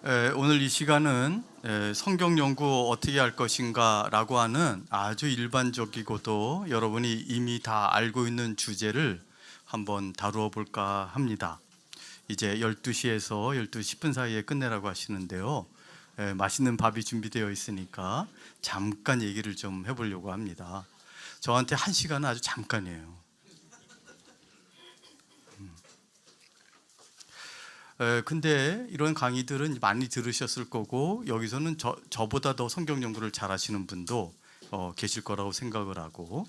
오늘 이 시간은 성경 연구 어떻게 할 것인가 라고 하는 아주 일반적이고도 여러분이 이미 다 알고 있는 주제를 한번 다루어 볼까 합니다. 이제 12시에서 12시 10분 사이에 끝내라고 하시는데요. 맛있는 밥이 준비되어 있으니까 잠깐 얘기를 좀 해보려고 합니다. 저한테 1시간은 아주 잠깐이에요. 근데 이런 강의들은 많이 들으셨을 거고 여기서는 저보다 더 성경 연구를 잘 하시는 분도 계실 거라고 생각을 하고,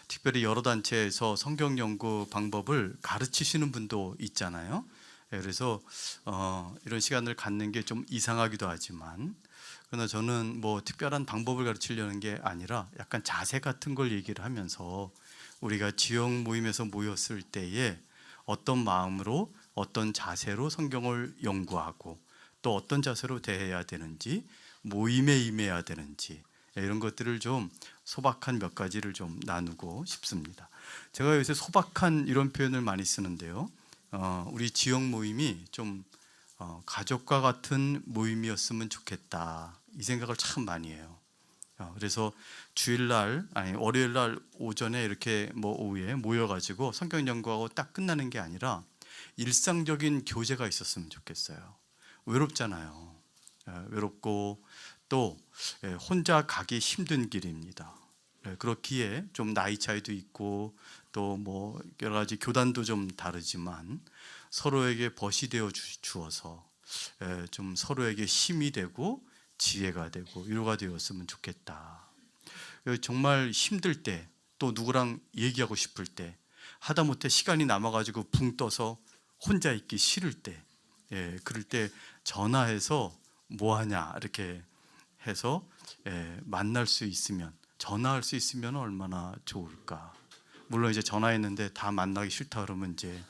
특별히 여러 단체에서 성경 연구 방법을 가르치시는 분도 있잖아요. 그래서 이런 시간을 갖는 게 좀 이상하기도 하지만, 그러나 저는 뭐 특별한 방법을 가르치려는 게 아니라 약간 자세 같은 걸 얘기를 하면서 우리가 지역 모임에서 모였을 때에 어떤 마음으로 어떤 자세로 성경을 연구하고 또 어떤 자세로 대해야 되는지, 모임에 임해야 되는지, 이런 것들을 좀 소박한 몇 가지를 좀 나누고 싶습니다. 제가 요새 소박한 이런 표현을 많이 쓰는데요. 우리 지역 모임이 좀 가족과 같은 모임이었으면 좋겠다, 이 생각을 참 많이 해요. 그래서 주일날 아니 월요일날 오전에 이렇게 오후에 모여가지고 성경 연구하고 딱 끝나는 게 아니라 일상적인 교제가 있었으면 좋겠어요. 외롭잖아요. 외롭고 또 혼자 가기 힘든 길입니다. 그렇기에 좀 나이 차이도 있고 또 여러 가지 교단도 좀 다르지만 서로에게 벗이 되어 주어서 좀 서로에게 힘이 되고 지혜가 되고 위로가 되었으면 좋겠다. 정말 힘들 때, 또 누구랑 얘기하고 싶을 때, 하다못해 시간이 남아가지고 붕 떠서 혼자 있기 싫을 때, 그럴 때 전화해서 뭐하냐 이렇게 해서 만날 수 있으면, 전화할 수 있으면 얼마나 좋을까. 물론 이제 전화했는데 다 만나기 싫다 그러면 이제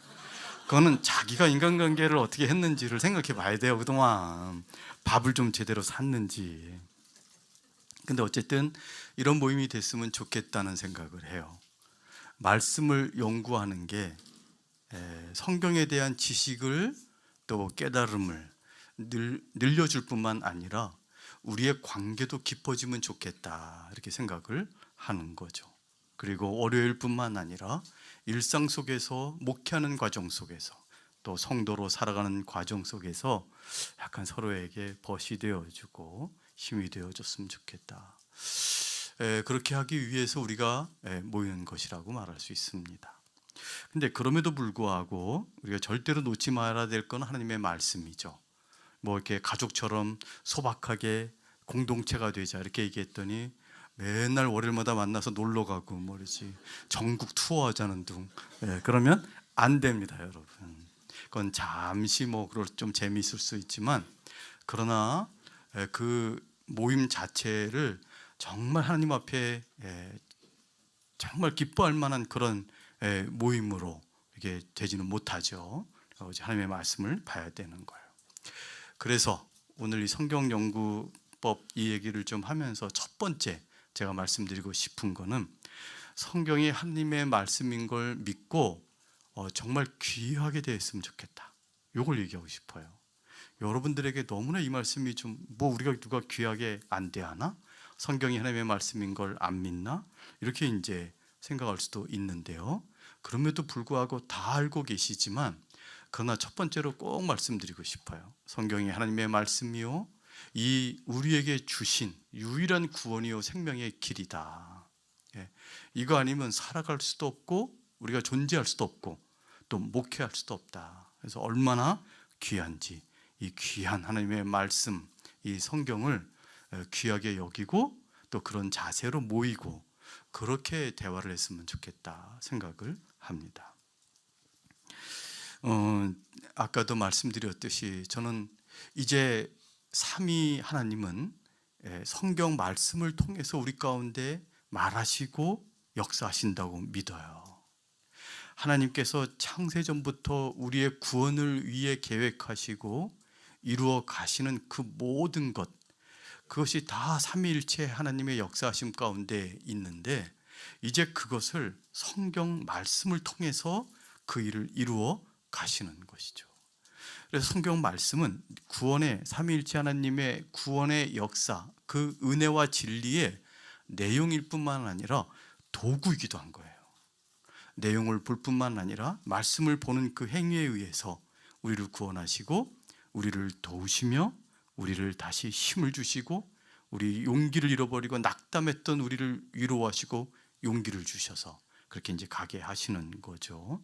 그거는 자기가 인간관계를 어떻게 했는지를 생각해 봐야 돼요. 그동안 밥을 좀 제대로 샀는지. 근데 어쨌든 이런 모임이 됐으면 좋겠다는 생각을 해요. 말씀을 연구하는 게 성경에 대한 지식을 또 깨달음을 늘려줄 뿐만 아니라 우리의 관계도 깊어지면 좋겠다, 이렇게 생각을 하는 거죠. 그리고 월요일뿐만 아니라 일상 속에서, 목회하는 과정 속에서, 또 성도로 살아가는 과정 속에서 약간 서로에게 벗이 되어주고 힘이 되어줬으면 좋겠다. 그렇게 하기 위해서 우리가 모이는 것이라고 말할 수 있습니다. 근데 그럼에도 불구하고 우리가 절대로 놓지 말아야 될 건 하나님의 말씀이죠. 이렇게 가족처럼 소박하게 공동체가 되자 이렇게 얘기했더니 맨날 월요일마다 만나서 놀러 가고 뭐지 전국 투어하자는 둥. 그러면 안 됩니다, 여러분. 그건 잠시 그럴 좀 재미있을 수 있지만, 그러나 그 모임 자체를 정말 하나님 앞에 정말 기뻐할 만한 그런 모임으로 이게 되지는 못하죠. 하나님의 말씀을 봐야 되는 거예요. 그래서 오늘 이 성경 연구법 이 얘기를 좀 하면서 첫 번째 제가 말씀드리고 싶은 거는, 성경이 하나님의 말씀인 걸 믿고 정말 귀하게 되었으면 좋겠다, 이걸 얘기하고 싶어요. 여러분들에게 너무나 이 말씀이 좀 우리가 누가 귀하게 안 대하나? 성경이 하나님의 말씀인 걸 안 믿나? 이렇게 이제 생각할 수도 있는데요. 그럼에도 불구하고 다 알고 계시지만, 그러나 첫 번째로 꼭 말씀드리고 싶어요. 성경이 하나님의 말씀이요, 이 우리에게 주신 유일한 구원이요 생명의 길이다. 이거 아니면 살아갈 수도 없고 우리가 존재할 수도 없고 또 목회할 수도 없다. 그래서 얼마나 귀한지 이 귀한 하나님의 말씀, 이 성경을 귀하게 여기고 또 그런 자세로 모이고 그렇게 대화를 했으면 좋겠다 생각을 합니다. 아까도 말씀드렸듯이 저는 이제 삼위 하나님은 성경 말씀을 통해서 우리 가운데 말하시고 역사하신다고 믿어요. 하나님께서 창세전부터 우리의 구원을 위해 계획하시고 이루어 가시는 그 모든 것, 그것이 다 삼위일체 하나님의 역사하심 가운데 있는데, 이제 그것을 성경 말씀을 통해서 그 일을 이루어 가시는 것이죠. 그래서 성경 말씀은 구원의 삼위일체 하나님의 구원의 역사, 그 은혜와 진리의 내용일 뿐만 아니라 도구이기도 한 거예요. 내용을 볼 뿐만 아니라 말씀을 보는 그 행위에 의해서 우리를 구원하시고 우리를 도우시며 우리를 다시 힘을 주시고 우리 용기를 잃어버리고 낙담했던 우리를 위로하시고 용기를 주셔서 그렇게 이제 가게 하시는 거죠.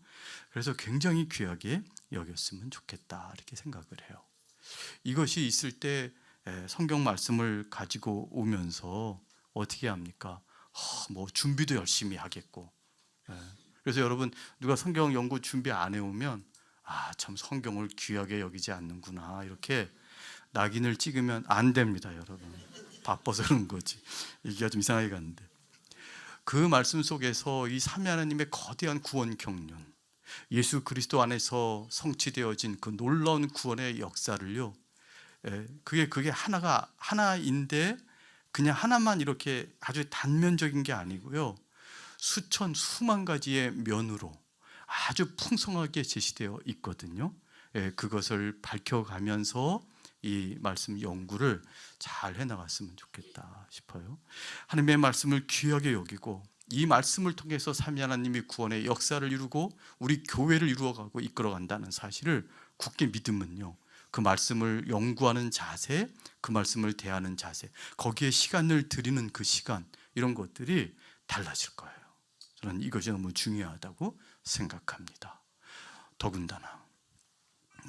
그래서 굉장히 귀하게 여겼으면 좋겠다 이렇게 생각을 해요. 이것이 있을 때 성경 말씀을 가지고 오면서 어떻게 합니까? 뭐 준비도 열심히 하겠고. 그래서 여러분 누가 성경 연구 준비 안 해오면 참 성경을 귀하게 여기지 않는구나 이렇게 낙인을 찍으면 안 됩니다, 여러분. 바빠서 그런 거지. 얘기가 좀 이상하게 갔는데 그 말씀 속에서 이 삼위 하나님의 거대한 구원 경륜, 예수 그리스도 안에서 성취되어진 그 놀라운 구원의 역사를요. 그게 하나인데 그냥 하나만 이렇게 아주 단면적인 게 아니고요. 수천 수만 가지의 면으로 아주 풍성하게 제시되어 있거든요. 그것을 밝혀가면서 이 말씀 연구를 잘 해나갔으면 좋겠다 싶어요. 하나님의 말씀을 귀하게 여기고 이 말씀을 통해서 삼위 하나님이 구원의 역사를 이루고 우리 교회를 이루어가고 이끌어간다는 사실을 굳게 믿으면요, 그 말씀을 연구하는 자세, 그 말씀을 대하는 자세, 거기에 시간을 들이는 그 시간, 이런 것들이 달라질 거예요. 저는 이것이 너무 중요하다고 생각합니다. 더군다나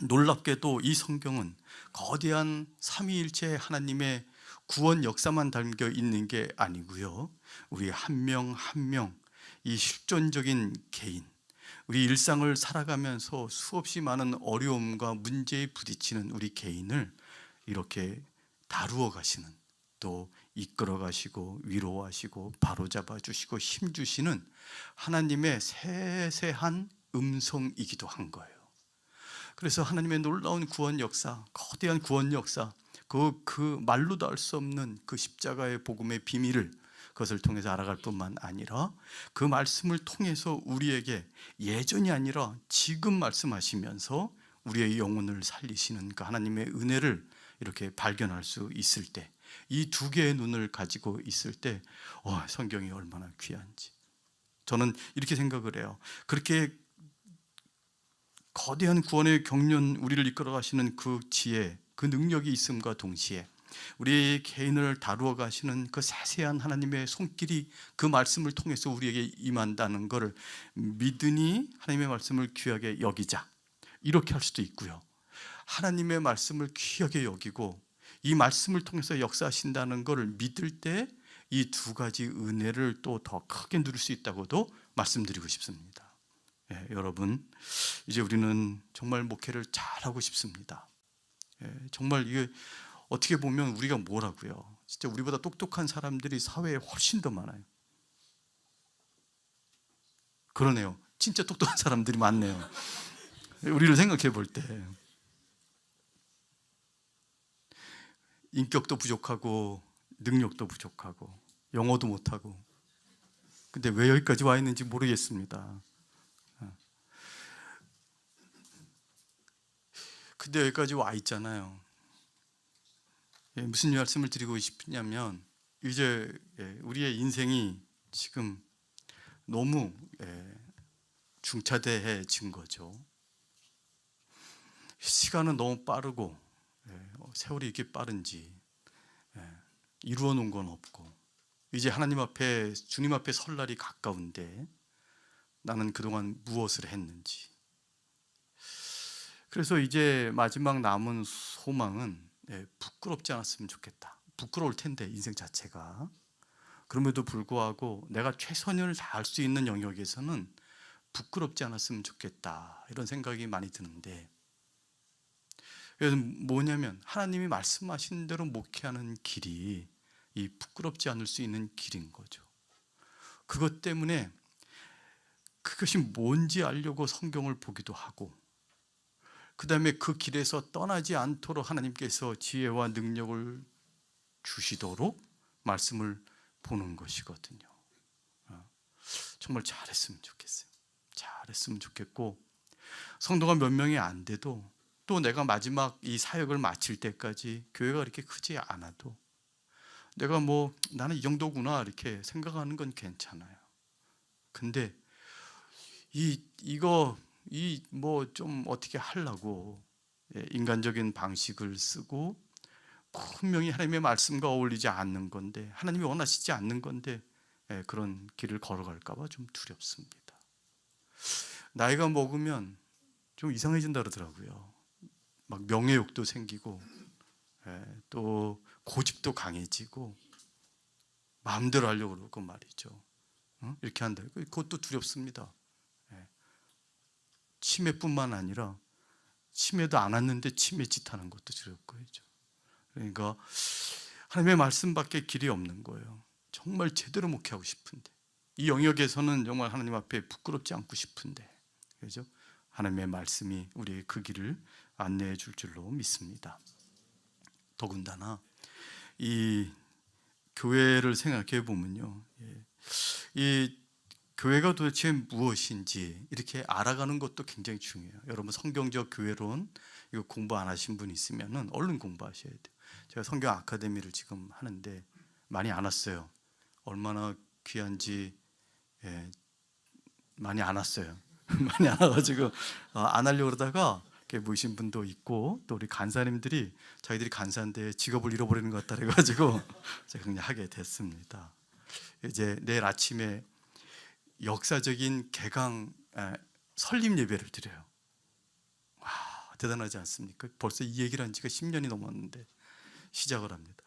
놀랍게도 이 성경은 거대한 삼위일체 하나님의 구원 역사만 담겨 있는 게 아니고요, 우리 한 명 한 명 이 실존적인 개인, 우리 일상을 살아가면서 수없이 많은 어려움과 문제에 부딪히는 우리 개인을 이렇게 다루어 가시는, 또 이끌어 가시고 위로하시고 바로잡아 주시고 힘 주시는 하나님의 세세한 음성이기도 한 거예요. 그래서 하나님의 놀라운 구원 역사, 거대한 구원 역사, 그 말로도 알 수 없는 그 십자가의 복음의 비밀을 그것을 통해서 알아갈 뿐만 아니라 그 말씀을 통해서 우리에게 예전이 아니라 지금 말씀하시면서 우리의 영혼을 살리시는 그 하나님의 은혜를 이렇게 발견할 수 있을 때, 이 두 개의 눈을 가지고 있을 때 성경이 얼마나 귀한지 저는 이렇게 생각을 해요. 그렇게 거대한 구원의 경륜, 우리를 이끌어 가시는 그 지혜, 그 능력이 있음과 동시에 우리 개인을 다루어 가시는 그 세세한 하나님의 손길이 그 말씀을 통해서 우리에게 임한다는 것을 믿으니 하나님의 말씀을 귀하게 여기자, 이렇게 할 수도 있고요, 하나님의 말씀을 귀하게 여기고 이 말씀을 통해서 역사하신다는 것을 믿을 때 이 두 가지 은혜를 또 더 크게 누릴 수 있다고도 말씀드리고 싶습니다. 여러분, 이제 우리는 정말 목회를 잘하고 싶습니다. 정말 이게 어떻게 보면 우리가 뭐라고요? 진짜 우리보다 똑똑한 사람들이 사회에 훨씬 더 많아요. 그러네요. 진짜 똑똑한 사람들이 많네요. 우리를 생각해 볼 때 인격도 부족하고 능력도 부족하고 영어도 못하고, 근데 왜 여기까지 와 있는지 모르겠습니다. 근데 여기까지 와 있잖아요. 무슨 말씀을 드리고 싶냐면 이제 우리의 인생이 지금 너무 중차대해진 거죠. 시간은 너무 빠르고 세월이 이렇게 빠른지 이루어 놓은 건 없고, 이제 하나님 앞에, 주님 앞에 설 날이 가까운데 나는 그동안 무엇을 했는지. 그래서 이제 마지막 남은 소망은 부끄럽지 않았으면 좋겠다. 부끄러울 텐데 인생 자체가. 그럼에도 불구하고 내가 최선을 다할 수 있는 영역에서는 부끄럽지 않았으면 좋겠다, 이런 생각이 많이 드는데, 그래서 뭐냐면 하나님이 말씀하신 대로 목회하는 길이 이 부끄럽지 않을 수 있는 길인 거죠. 그것 때문에 그것이 뭔지 알려고 성경을 보기도 하고, 그 다음에 그 길에서 떠나지 않도록 하나님께서 지혜와 능력을 주시도록 말씀을 보는 것이거든요. 정말 잘했으면 좋겠어요. 잘했으면 좋겠고, 성도가 몇 명이 안 돼도 또 내가 마지막 이 사역을 마칠 때까지 교회가 그렇게 크지 않아도 내가 뭐 나는 이 정도구나 이렇게 생각하는 건 괜찮아요. 근데 이거 뭐 좀 어떻게 하려고 인간적인 방식을 쓰고 분명히 하나님의 말씀과 어울리지 않는 건데, 하나님이 원하시지 않는 건데 그런 길을 걸어갈까 봐 좀 두렵습니다. 나이가 먹으면 좀 이상해진다 그러더라고요. 막 명예욕도 생기고 또 고집도 강해지고 마음대로 하려고 그러고 말이죠. 이렇게 한다. 그것도 두렵습니다. 치매뿐만 아니라 치매도 안 왔는데 치매짓 하는 것도 두렵고요. 그러니까 하나님의 말씀밖에 길이 없는 거예요. 정말 제대로 목회하고 싶은데, 이 영역에서는 정말 하나님 앞에 부끄럽지 않고 싶은데, 그렇죠? 하나님의 말씀이 우리의 그 길을 안내해 줄 줄로 믿습니다. 더군다나 이 교회를 생각해 보면요, 이 교회가 도대체 무엇인지 이렇게 알아가는 것도 굉장히 중요해요. 여러분 성경적 교회론 이거 공부 안 하신 분 있으면은 얼른 공부하셔야 돼요. 제가 성경 아카데미를 지금 하는데 많이 안 왔어요. 얼마나 귀한지 많이 안 왔어요. 많이 안 와가지고 안 하려고 그러다가 이렇게 모이신 분도 있고, 또 우리 간사님들이 자기들이 간사인데 직업을 잃어버리는 것 같다 그래가지고 제가 그냥 하게 됐습니다. 이제 내일 아침에 역사적인 개강 설립 예배를 드려요. 와, 대단하지 않습니까? 벌써 이 얘기를 한 지가 10년이 넘었는데 시작을 합니다.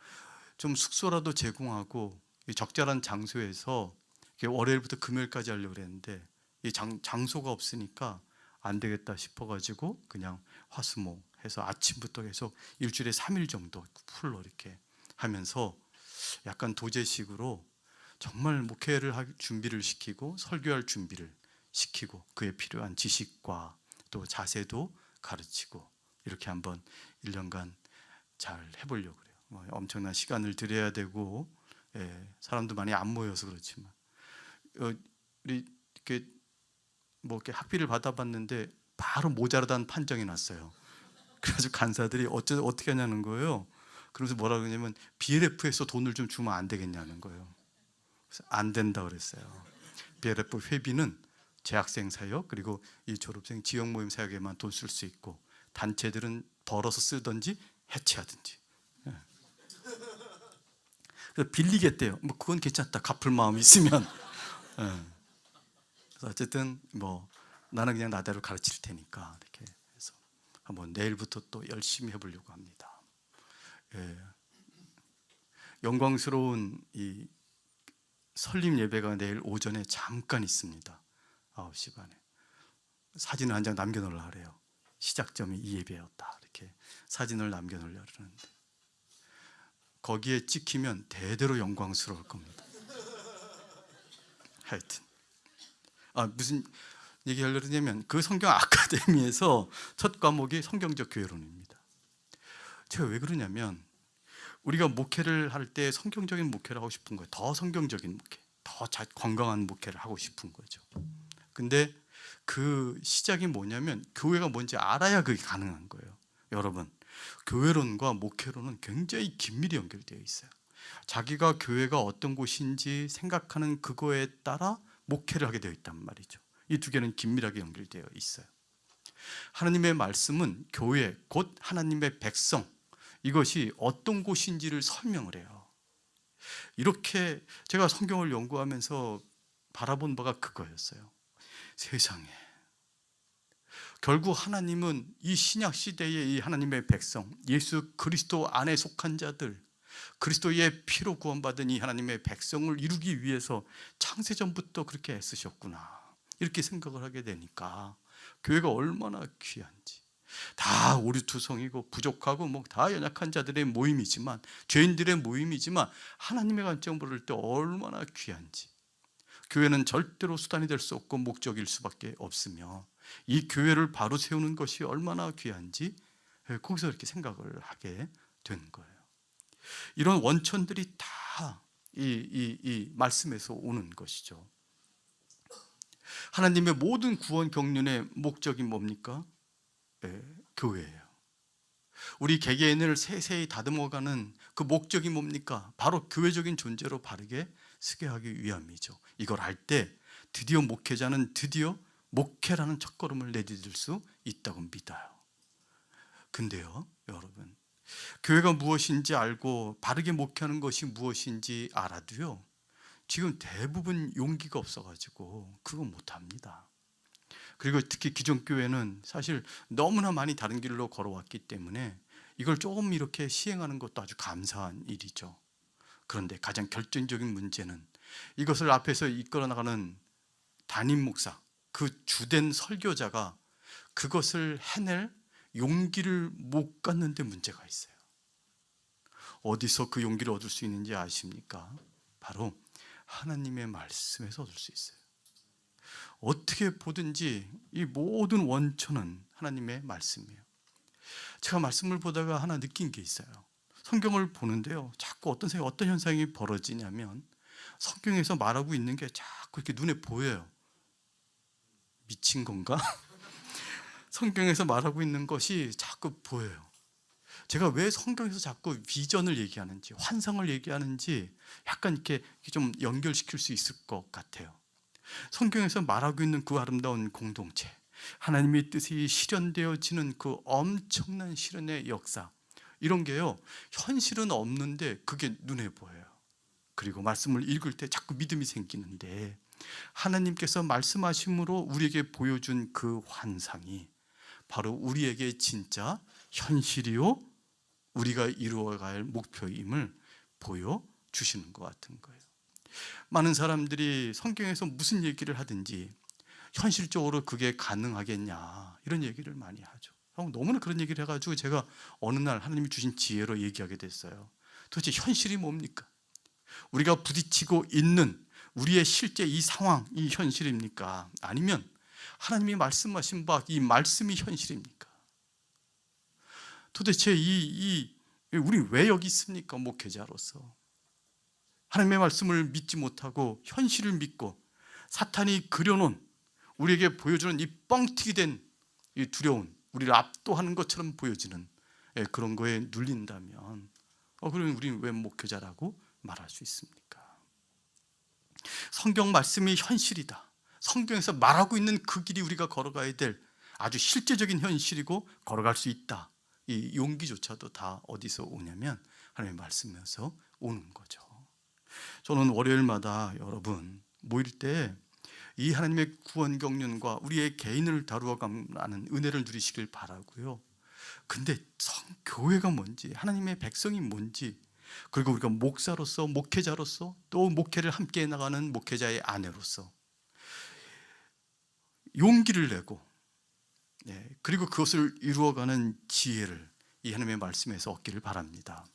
좀 숙소라도 제공하고 적절한 장소에서 월요일부터 금요일까지 하려고 그랬는데 이 장소가 없으니까 안 되겠다 싶어가지고 그냥 화수목 해서 아침부터 계속 일주일에 3일 정도 풀로 이렇게 하면서 약간 도제식으로 정말 목회를 할 준비를 시키고 설교할 준비를 시키고 그에 필요한 지식과 또 자세도 가르치고 이렇게 한번 1년간 잘 해보려고 그래요. 엄청난 시간을 들여야 되고 사람도 많이 안 모여서 그렇지만 우리 이렇게 뭐 이렇게 학비를 받아봤는데 바로 모자라다는 판정이 났어요. 그래서 간사들이 어떻게 하냐는 거예요. 그러면서 뭐라 그러냐면 BLF에서 돈을 좀 주면 안 되겠냐는 거예요. 그래서 안 된다 그랬어요. BLF 회비는 재학생 사역 그리고 이 졸업생 지역 모임 사역에만 돈 쓸 수 있고 단체들은 벌어서 쓰든지 해체하든지. 그래서 빌리겠대요. 뭐 그건 괜찮다. 갚을 마음 있으면. 그래서 어쨌든 뭐 나는 그냥 나대로 가르칠 테니까 이렇게 해서 한번 내일부터 또 열심히 해보려고 합니다. 영광스러운 이 설립 예배가 내일 오전에 잠깐 있습니다. 9시 반에 사진을 한 장 남겨놓으려 하래요. 시작점이 이 예배였다 이렇게 사진을 남겨놓으려 그러는데 거기에 찍히면 대대로 영광스러울 겁니다. 하여튼 무슨 얘기 하려고 하냐면 그 성경 아카데미에서 첫 과목이 성경적 교회론입니다. 제가 왜 그러냐면 우리가 목회를 할 때 성경적인 목회를 하고 싶은 거예요. 더 성경적인 목회, 더 건강한 목회를 하고 싶은 거죠. 근데 그 시작이 뭐냐면 교회가 뭔지 알아야 그게 가능한 거예요. 여러분, 교회론과 목회론은 굉장히 긴밀히 연결되어 있어요. 자기가 교회가 어떤 곳인지 생각하는 그거에 따라 목회를 하게 되어 있단 말이죠. 이 두 개는 긴밀하게 연결되어 있어요. 하나님의 말씀은 교회, 곧 하나님의 백성, 이것이 어떤 곳인지를 설명을 해요. 이렇게 제가 성경을 연구하면서 바라본 바가 그거였어요. 세상에 결국 하나님은 이 신약 시대의 이 하나님의 백성, 예수 그리스도 안에 속한 자들, 그리스도의 피로 구원받은 이 하나님의 백성을 이루기 위해서 창세전부터 그렇게 애쓰셨구나 이렇게 생각을 하게 되니까 교회가 얼마나 귀한지, 다 오류투성이고 부족하고 뭐 다 연약한 자들의 모임이지만, 죄인들의 모임이지만 하나님의 관점으로 볼 때 얼마나 귀한지, 교회는 절대로 수단이 될 수 없고 목적일 수밖에 없으며 이 교회를 바로 세우는 것이 얼마나 귀한지 거기서 이렇게 생각을 하게 된 거예요. 이런 원천들이 다 이 말씀에서 오는 것이죠. 하나님의 모든 구원 경륜의 목적이 뭡니까? 교회예요. 우리 개개인을 세세히 다듬어가는 그 목적이 뭡니까? 바로 교회적인 존재로 바르게 서게 하기 위함이죠. 이걸 할 때 드디어 목회자는 드디어 목회라는 첫걸음을 내디딜 수 있다고 믿어요. 근데요, 여러분, 교회가 무엇인지 알고 바르게 목회하는 것이 무엇인지 알아도요, 지금 대부분 용기가 없어가지고 그거 못합니다. 그리고 특히 기존 교회는 사실 너무나 많이 다른 길로 걸어왔기 때문에 이걸 조금 이렇게 시행하는 것도 아주 감사한 일이죠. 그런데 가장 결정적인 문제는 이것을 앞에서 이끌어 나가는 담임 목사, 그 주된 설교자가 그것을 해낼 용기를 못 갖는 데 문제가 있어요. 어디서 그 용기를 얻을 수 있는지 아십니까? 바로 하나님의 말씀에서 얻을 수 있어요. 어떻게 보든지 이 모든 원천은 하나님의 말씀이에요. 제가 말씀을 보다가 하나 느낀 게 있어요. 성경을 보는데요, 자꾸 어떤 현상이 벌어지냐면 성경에서 말하고 있는 게 자꾸 이렇게 눈에 보여요. 미친 건가? 성경에서 말하고 있는 것이 자꾸 보여요. 제가 왜 성경에서 자꾸 비전을 얘기하는지, 환상을 얘기하는지 약간 이렇게 좀 연결시킬 수 있을 것 같아요. 성경에서 말하고 있는 그 아름다운 공동체, 하나님의 뜻이 실현되어지는 그 엄청난 실현의 역사, 이런 게요, 현실은 없는데 그게 눈에 보여요. 그리고 말씀을 읽을 때 자꾸 믿음이 생기는데, 하나님께서 말씀하심으로 우리에게 보여준 그 환상이 바로 우리에게 진짜 현실이요, 우리가 이루어갈 목표임을 보여주시는 것 같은 거예요. 많은 사람들이 성경에서 무슨 얘기를 하든지 현실적으로 그게 가능하겠냐, 이런 얘기를 많이 하죠. 너무나 그런 얘기를 해가지고 제가 어느 날 하나님이 주신 지혜로 얘기하게 됐어요. 도대체 현실이 뭡니까? 우리가 부딪히고 있는 우리의 실제 이 상황이 현실입니까? 아니면 하나님이 말씀하신 바 이 말씀이 현실입니까? 도대체 우리 왜 여기 있습니까? 목회자로서 하나님의 말씀을 믿지 못하고 현실을 믿고 사탄이 그려놓은, 우리에게 보여주는 이 뻥튀기 된 이 두려운, 우리를 압도하는 것처럼 보여지는 그런 거에 눌린다면 그러면 우리는 왜 목회자라고 말할 수 있습니까? 성경 말씀이 현실이다, 성경에서 말하고 있는 그 길이 우리가 걸어가야 될 아주 실제적인 현실이고 걸어갈 수 있다, 이 용기조차도 다 어디서 오냐면 하나님의 말씀에서 오는 거죠. 저는 월요일마다 여러분 모일 때 이 하나님의 구원 경륜과 우리의 개인을 다루어가는 은혜를 누리시길 바라고요. 근데 교회가 뭔지, 하나님의 백성이 뭔지, 그리고 우리가 목사로서, 목회자로서, 또 목회를 함께 나가는 목회자의 아내로서 용기를 내고, 그리고 그것을 이루어가는 지혜를 이 하나님의 말씀에서 얻기를 바랍니다.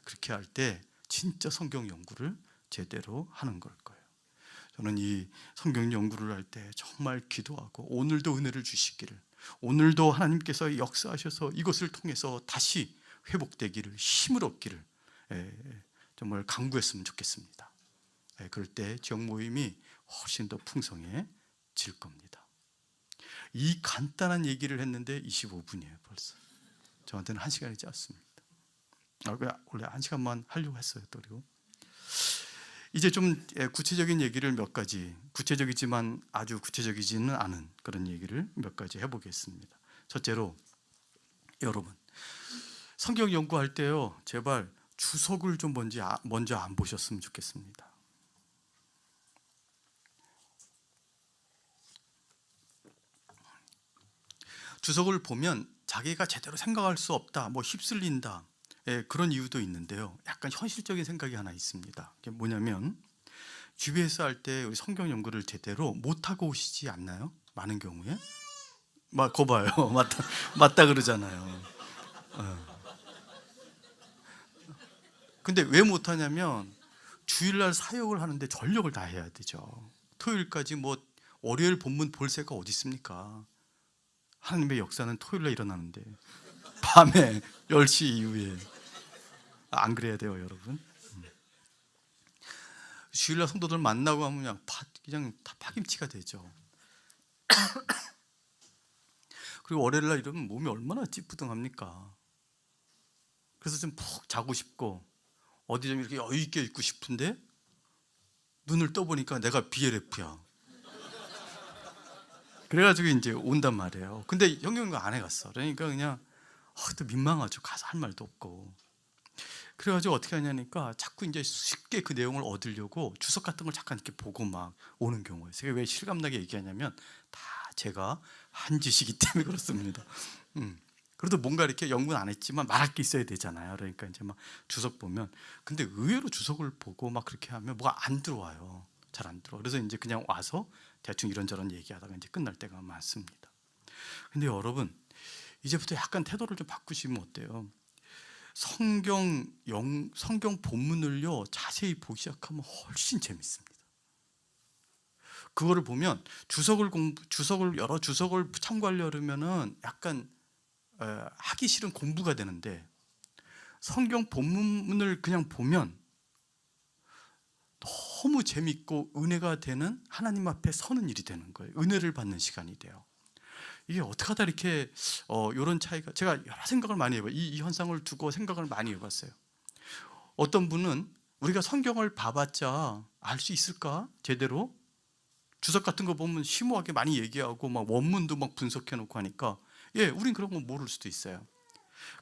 그렇게 할 때 진짜 성경 연구를 제대로 하는 걸 거예요. 저는 이 성경 연구를 할 때 정말 기도하고, 오늘도 은혜를 주시기를, 오늘도 하나님께서 역사하셔서 이것을 통해서 다시 회복되기를, 힘을 얻기를 정말 강구했으면 좋겠습니다. 그럴 때 지역 모임이 훨씬 더 풍성해질 겁니다. 이 간단한 얘기를 했는데 25분이에요 벌써. 저한테는 1시간이 짧습니다. 원래 1시간만 하려고 했어요. 그리고 이제 좀 구체적인 얘기를 몇 가지, 구체적이지만 아주 구체적이지는 않은 그런 얘기를 몇 가지 해보겠습니다. 첫째로, 여러분 성경 연구할 때요, 제발 주석을 좀 먼저 안 보셨으면 좋겠습니다. 주석을 보면 자기가 제대로 생각할 수 없다, 휩쓸린다, 그런 이유도 있는데요, 약간 현실적인 생각이 하나 있습니다. 그게 뭐냐면, GBS 할 때 우리 성경 연구를 제대로 못하고 오시지 않나요? 많은 경우에. 거 봐요. 맞다 그러잖아요. 근데 왜 못하냐면 주일날 사역을 하는데 전력을 다해야 되죠. 토요일까지 월요일 본문 볼 새가 어디 있습니까? 하나님의 역사는 토요일날 일어나는데 밤에 10시 이후에 안 그래야 돼요, 여러분. 주일날 성도들 만나고 하면 그냥 다 파김치가 되죠. 그리고 월요일날 이러면 몸이 얼마나 찌뿌둥합니까? 그래서 좀 푹 자고 싶고 어디 좀 이렇게 여유 있게 있고 싶은데 눈을 떠보니까 내가 BLF야. 그래가지고 이제 온단 말이에요. 근데 형경과 안 해갔어. 그러니까 그냥 또 민망하죠. 가서 할 말도 없고. 그래가지고 어떻게 하냐니까 자꾸 이제 쉽게 그 내용을 얻으려고 주석 같은 걸 잠깐 이렇게 보고 막 오는 경우예요. 제가 왜 실감나게 얘기하냐면 다 제가 한 짓이기 때문에 그렇습니다. 그래도 뭔가 이렇게 연구는 안 했지만 말할 게 있어야 되잖아요. 그러니까 이제 막 주석 보면, 근데 의외로 주석을 보고 막 그렇게 하면 뭐가 안 들어와요. 잘 안 들어와. 그래서 이제 그냥 와서 대충 이런저런 얘기하다가 이제 끝날 때가 많습니다. 근데 여러분, 이제부터 약간 태도를 좀 바꾸시면 어때요? 성경 본문을요 자세히 보기 시작하면 훨씬 재밌습니다. 그거를 보면 여러 주석을 참고하려면은 약간 하기 싫은 공부가 되는데, 성경 본문을 그냥 보면 너무 재밌고 은혜가 되는, 하나님 앞에 서는 일이 되는 거예요. 은혜를 받는 시간이 돼요. 이게 어떻게 하다 이렇게 이런 차이가, 제가 여러 생각을 많이 해봐요. 이 현상을 두고 생각을 많이 해봤어요. 어떤 분은 우리가 성경을 봐봤자 알 수 있을까? 제대로? 주석 같은 거 보면 심오하게 많이 얘기하고 막 원문도 막 분석해 놓고 하니까 우린 그런 거 모를 수도 있어요.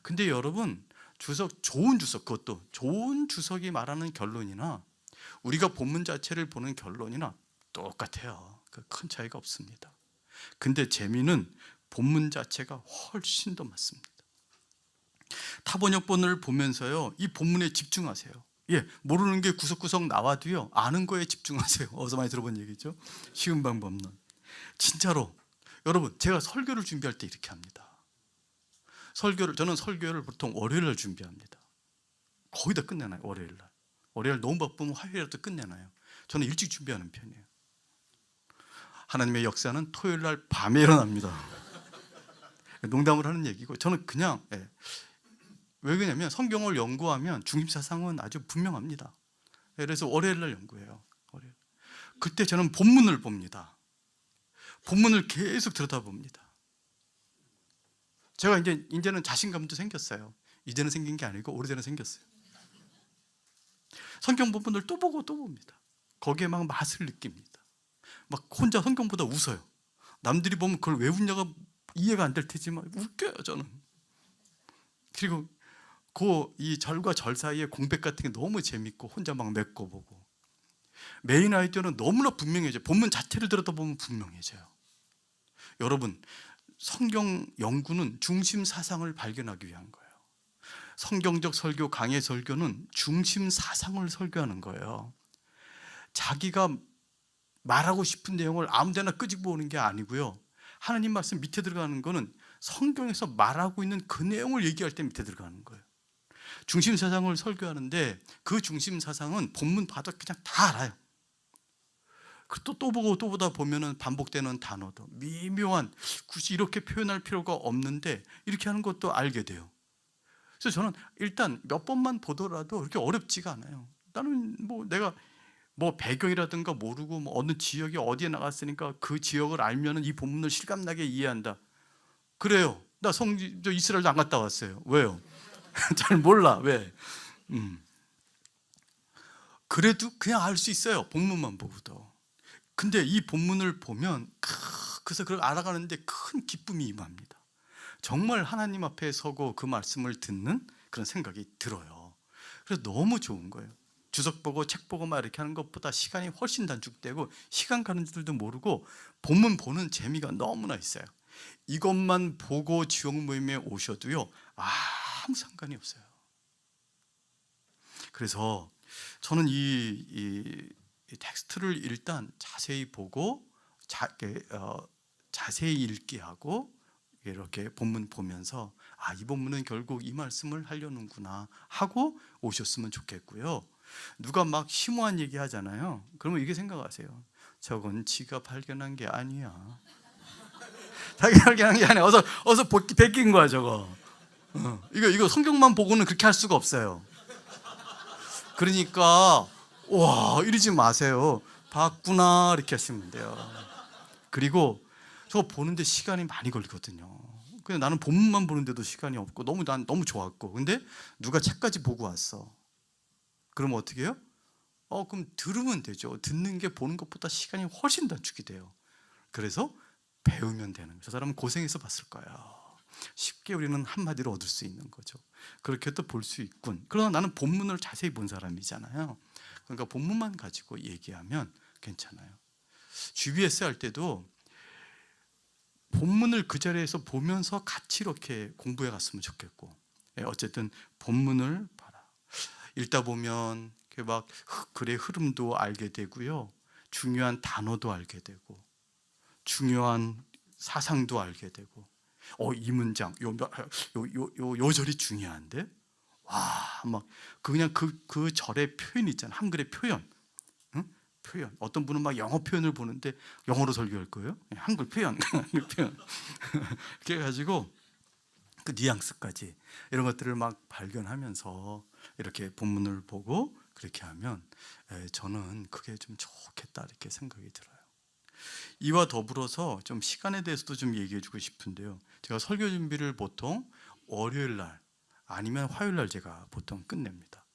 근데 여러분, 좋은 주석, 그것도 좋은 주석이 말하는 결론이나 우리가 본문 자체를 보는 결론이나 똑같아요. 큰 차이가 없습니다. 근데 재미는 본문 자체가 훨씬 더 맞습니다. 타번역본을 보면서요 이 본문에 집중하세요. 모르는 게 구석구석 나와도요 아는 거에 집중하세요. 어디서 많이 들어본 얘기죠. 쉬운 방법론. 진짜로 여러분, 제가 설교를 준비할 때 이렇게 합니다. 저는 설교를 보통 월요일날 준비합니다. 거의 다 끝내놔요. 월요일 너무 바쁘면 화요일에도 끝내놔요. 저는 일찍 준비하는 편이에요. 하나님의 역사는 토요일날 밤에 일어납니다. 농담을 하는 얘기고, 저는 그냥 왜 그러냐면 성경을 연구하면 중심사상은 아주 분명합니다. 그래서 월요일날 연구해요. 그때 저는 본문을 봅니다. 본문을 계속 들여다봅니다. 제가 이제는 자신감도 생겼어요. 이제는 생긴 게 아니고 오래전에 생겼어요. 성경 본문을 또 보고 또 봅니다. 거기에 막 맛을 느낍니다. 막 혼자 성경 보다 웃어요. 남들이 보면 그걸 왜 웃냐가 이해가 안 될 테지만 웃겨요, 저는. 그리고 이 절과 절 사이에 공백 같은 게 너무 재밌고 혼자 막 메꿔보고, 메인 아이디어는 너무나 분명해져요. 본문 자체를 들여다보면 분명해져요. 여러분, 성경 연구는 중심 사상을 발견하기 위한 거예요. 성경적 설교, 강해 설교는 중심 사상을 설교하는 거예요. 자기가 말하고 싶은 내용을 아무데나 끄집어 오는 게 아니고요. 하나님 말씀 밑에 들어가는 거는 성경에서 말하고 있는 그 내용을 얘기할 때 밑에 들어가는 거예요. 중심 사상을 설교하는데 그 중심 사상은 본문 봐도 그냥 다 알아요. 또 보고 또 보다 보면은 반복되는 단어도 미묘한, 굳이 이렇게 표현할 필요가 없는데 이렇게 하는 것도 알게 돼요. 그래서 저는 일단 몇 번만 보더라도 그렇게 어렵지가 않아요. 나는 내가 배경이라든가 모르고 어느 지역이 어디에 나갔으니까 그 지역을 알면은 이 본문을 실감나게 이해한다. 그래요. 나 이스라엘도 안 갔다 왔어요. 왜요? 잘 몰라. 왜? 그래도 그냥 알 수 있어요. 본문만 보고도. 근데 이 본문을 보면 그래서 그걸 알아가는데 큰 기쁨이 임합니다. 정말 하나님 앞에 서고 그 말씀을 듣는 그런 생각이 들어요. 그래서 너무 좋은 거예요. 주석 보고 책 보고 막 이렇게 하는 것보다 시간이 훨씬 단축되고 시간 가는 줄도 모르고 본문 보는 재미가 너무나 있어요. 이것만 보고 지역 모임에 오셔도요 아무 상관이 없어요. 그래서 저는 이 텍스트를 일단 자세히 보고 자세히 읽게 하고 이렇게 본문 보면서 이 본문은 결국 이 말씀을 하려는구나 하고 오셨으면 좋겠고요. 누가 막 심오한 얘기 하잖아요. 그러면 이렇게 생각하세요. 저건 지가 발견한 게 아니야. 자기 발견한 게 아니야. 어서 베낀 거야 저거. 이거 성경만 보고는 그렇게 할 수가 없어요. 그러니까 이러지 마세요. 봤구나 이렇게 하시면 돼요. 그리고 저거 보는데 시간이 많이 걸리거든요. 그냥 나는 본문만 보는데도 시간이 없고 난 너무 좋았고, 근데 누가 책까지 보고 왔어. 그럼 어떻게 해요? 그럼 들으면 되죠. 듣는 게 보는 것보다 시간이 훨씬 단축이 돼요. 그래서 배우면 되는 거예요. 저 사람은 고생해서 봤을 거예요. 쉽게 우리는 한마디로 얻을 수 있는 거죠. 그렇게 또 볼 수 있군. 그러나 나는 본문을 자세히 본 사람이잖아요. 그러니까 본문만 가지고 얘기하면 괜찮아요. GBS 할 때도 본문을 그 자리에서 보면서 같이 이렇게 공부해 갔으면 좋겠고, 어쨌든 본문을 봐라. 읽다 보면 막 글의 흐름도 알게 되고요, 중요한 단어도 알게 되고, 중요한 사상도 알게 되고, 이 문장 요 절이 중요한데, 와, 막 그냥 그 절의 표현 있잖아. 한글의 표현. 응? 표현. 어떤 분은 막 영어 표현을 보는데 영어로 설교할 거예요. 한글 표현, 한글 표현. 그래 가지고 그 뉘앙스까지 이런 것들을 막 발견하면서 이렇게 본문을 보고 그렇게 하면 저는 그게 좀 좋겠다 이렇게 생각이 들어요. 이와 더불어서 좀 시간에 대해서도 좀 얘기해 주고 싶은데요. 제가 설교 준비를 보통 월요일 날 아니면 화요일 날 제가 보통 끝냅니다.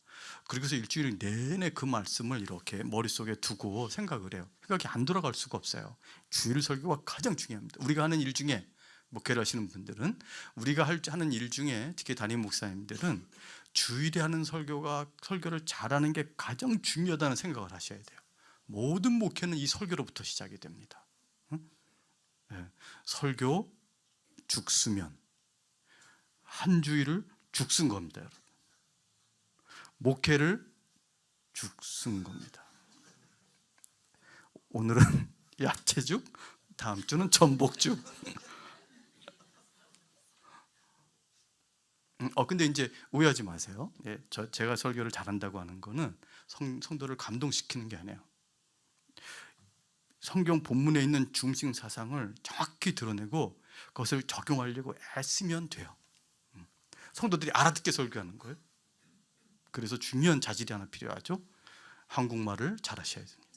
그리고서 일주일 내내 그 말씀을 이렇게 머릿속에 두고 생각을 해요. 생각이 안 돌아갈 수가 없어요. 주일 설교가 가장 중요합니다. 우리가 하는 일 중에, 목회를 하시는 분들은, 우리가 하는 일 중에, 특히 담임 목사님들은 주일에 하는 설교를 잘하는 게 가장 중요하다는 생각을 하셔야 돼요. 모든 목회는 이 설교로부터 시작이 됩니다. 네. 설교 죽쓰면 한 주일을 죽쓴 겁니다, 여러분. 목회를 죽쓴 겁니다. 오늘은 야채죽, 다음 주는 전복죽. 근데 이제 오해하지 마세요. 제가 설교를 잘한다고 하는 거는 성도를 감동시키는 게 아니에요. 성경 본문에 있는 중심 사상을 정확히 드러내고 그것을 적용하려고 애쓰면 돼요. 성도들이 알아듣게 설교하는 거예요. 그래서 중요한 자질이 하나 필요하죠. 한국말을 잘하셔야 됩니다.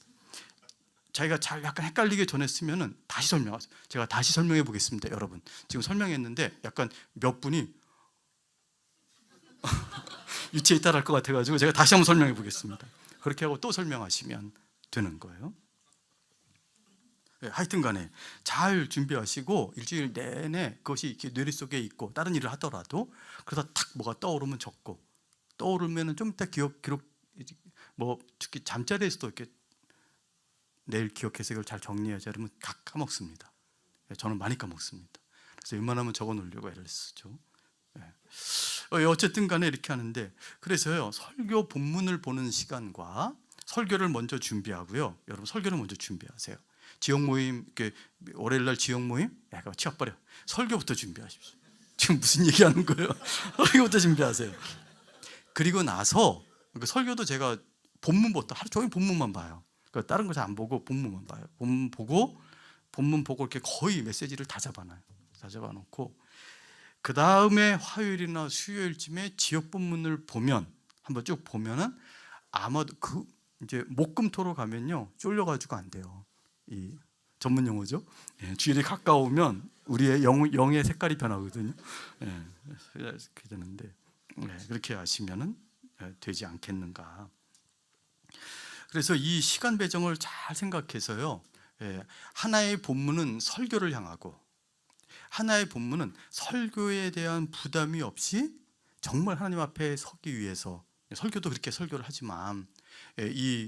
자기가 잘 약간 헷갈리게 전했으면 다시 설명하세요. 제가 다시 설명해 보겠습니다. 여러분, 지금 설명했는데 약간 몇 분이 유치에 따라할 것 같아가지고 제가 다시 한번 설명해 보겠습니다. 그렇게 하고 또 설명하시면 되는 거예요. 하여튼 간에 잘 준비하시고 일주일 내내 그것이 이렇게 뇌리 속에 있고, 다른 일을 하더라도 그러다 탁 뭐가 떠오르면 적고, 떠오르면 좀 이따 기록, 뭐 특히 잠자리에서도 이렇게 내일 기억해서 이걸 잘 정리하자 그러면 까먹습니다. 저는 많이 까먹습니다. 그래서 웬만하면 적어 놓으려고 애를 쓰죠. 어쨌든 간에 이렇게 하는데, 그래서요, 설교 본문을 보는 시간과 설교를 먼저 준비하고요. 여러분, 설교를 먼저 준비하세요. 지역 모임, 월요일 날 지역 모임, 그거 치워버려. 설교부터 준비하십시오. 지금 무슨 얘기하는 거예요? 설교부터 준비하세요. 그리고 나서 설교도 제가 본문부터 하루 종일 본문만 봐요. 그러니까 다른 거 잘 안 보고 본문만 봐요. 본문 보고 이렇게 거의 메시지를 다 잡아놔요. 다 잡아놓고 그 다음에 화요일이나 수요일쯤에 지역 본문을 보면, 한번 쭉 보면은 아마도 이제 목금토로 가면요, 쫄려가지고 안 돼요. 이 전문 용어죠. 주일이 가까우면 우리의 영의 색깔이 변하거든요. 그렇게 되는데, 그렇게 하시면은 되지 않겠는가. 그래서 이 시간 배정을 잘 생각해서요, 하나의 본문은 설교를 향하고, 하나의 본문은 설교에 대한 부담이 없이 정말 하나님 앞에 서기 위해서, 설교도 그렇게 설교를 하지만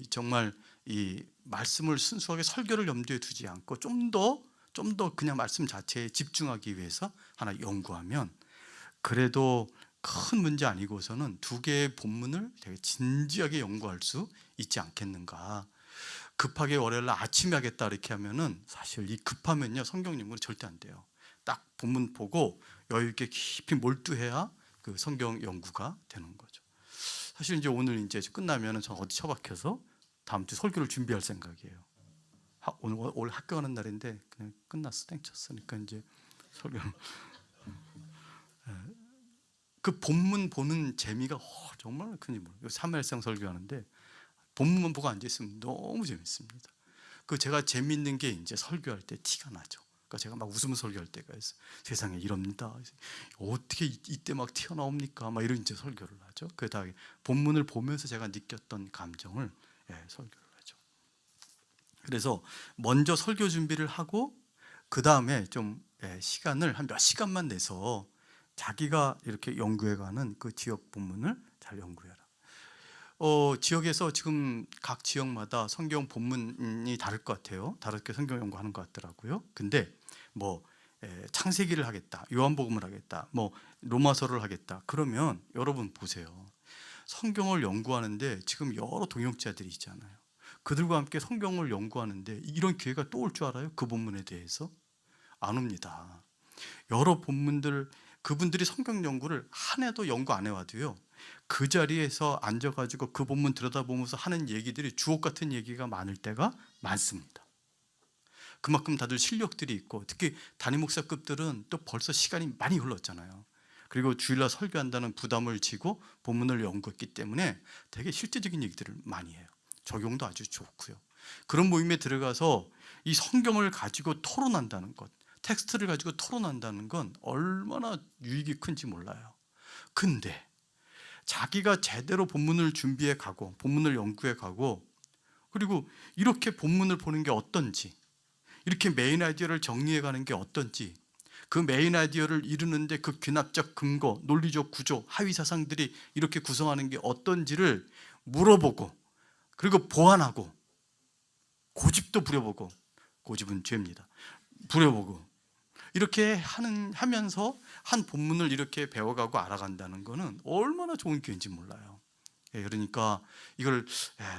정말 이 말씀을 순수하게 설교를 염두에 두지 않고 좀 더 그냥 말씀 자체에 집중하기 위해서 하나 연구하면, 그래도 큰 문제 아니고서는 두 개의 본문을 되게 진지하게 연구할 수 있지 않겠는가. 급하게 월요일 날 아침에 하겠다 이렇게 하면은, 사실 이 급하면요, 성경 연구는 절대 안 돼요. 딱 본문 보고 여유 있게 깊이 몰두해야 그 성경 연구가 되는 거죠. 사실 이제 오늘 이제 끝나면은 저 어디 처박혀서 다음 주 설교를 준비할 생각이에요. 오늘 학교 가는 날인데 그냥 끝났어, 땡쳤으니까 이제 설교. 그 본문 보는 재미가 정말 큰지 모르겠어요. 3일상 설교하는데 본문만 보고 앉아 있으면 너무 재밌습니다. 제가 재밌는 게 이제 설교할 때 티가 나죠. 그러니까 제가 막 웃으면서 설교할 때가 있어요. 세상에 이럽니다. 어떻게 이때 막 튀어나옵니까? 막 이런 이제 설교를 하죠. 그 다음에 본문을 보면서 제가 느꼈던 감정을 설교를 하죠. 그래서 먼저 설교 준비를 하고 그 다음에 좀 시간을 한 몇 시간만 내서 자기가 이렇게 연구해가는 그 지역 본문을 잘 연구해라. 지역에서 지금 각 지역마다 성경 본문이 다를 것 같아요. 다르게 성경 연구하는 것 같더라고요. 근데 뭐 창세기를 하겠다, 요한복음을 하겠다, 뭐 로마서를 하겠다. 그러면 여러분 보세요. 성경을 연구하는데 지금 여러 동역자들이 있잖아요. 그들과 함께 성경을 연구하는데 이런 기회가 또 올 줄 알아요? 그 본문에 대해서? 안 옵니다. 여러 본문들, 그분들이 성경 연구를 한 해도 연구 안 해와도요, 그 자리에서 앉아가지고 그 본문 들여다보면서 하는 얘기들이 주옥 같은 얘기가 많을 때가 많습니다. 그만큼 다들 실력들이 있고, 특히 담임 목사급들은 또 벌써 시간이 많이 흘렀잖아요. 그리고 주일날 설교한다는 부담을 지고 본문을 연구했기 때문에 되게 실제적인 얘기들을 많이 해요. 적용도 아주 좋고요. 그런 모임에 들어가서 이 성경을 가지고 토론한다는 것, 텍스트를 가지고 토론한다는 건 얼마나 유익이 큰지 몰라요. 근데 자기가 제대로 본문을 준비해 가고 본문을 연구해 가고, 그리고 이렇게 본문을 보는 게 어떤지, 이렇게 메인 아이디어를 정리해 가는 게 어떤지, 그 메인 아이디어를 이루는데 그 귀납적 근거, 논리적 구조, 하위 사상들이 이렇게 구성하는 게 어떤지를 물어보고, 그리고 보완하고, 고집도 부려보고, 고집은 죄입니다. 부려보고, 이렇게 하면서 한 본문을 이렇게 배워가고 알아간다는 것은 얼마나 좋은 기회인지 몰라요. 그러니까 이걸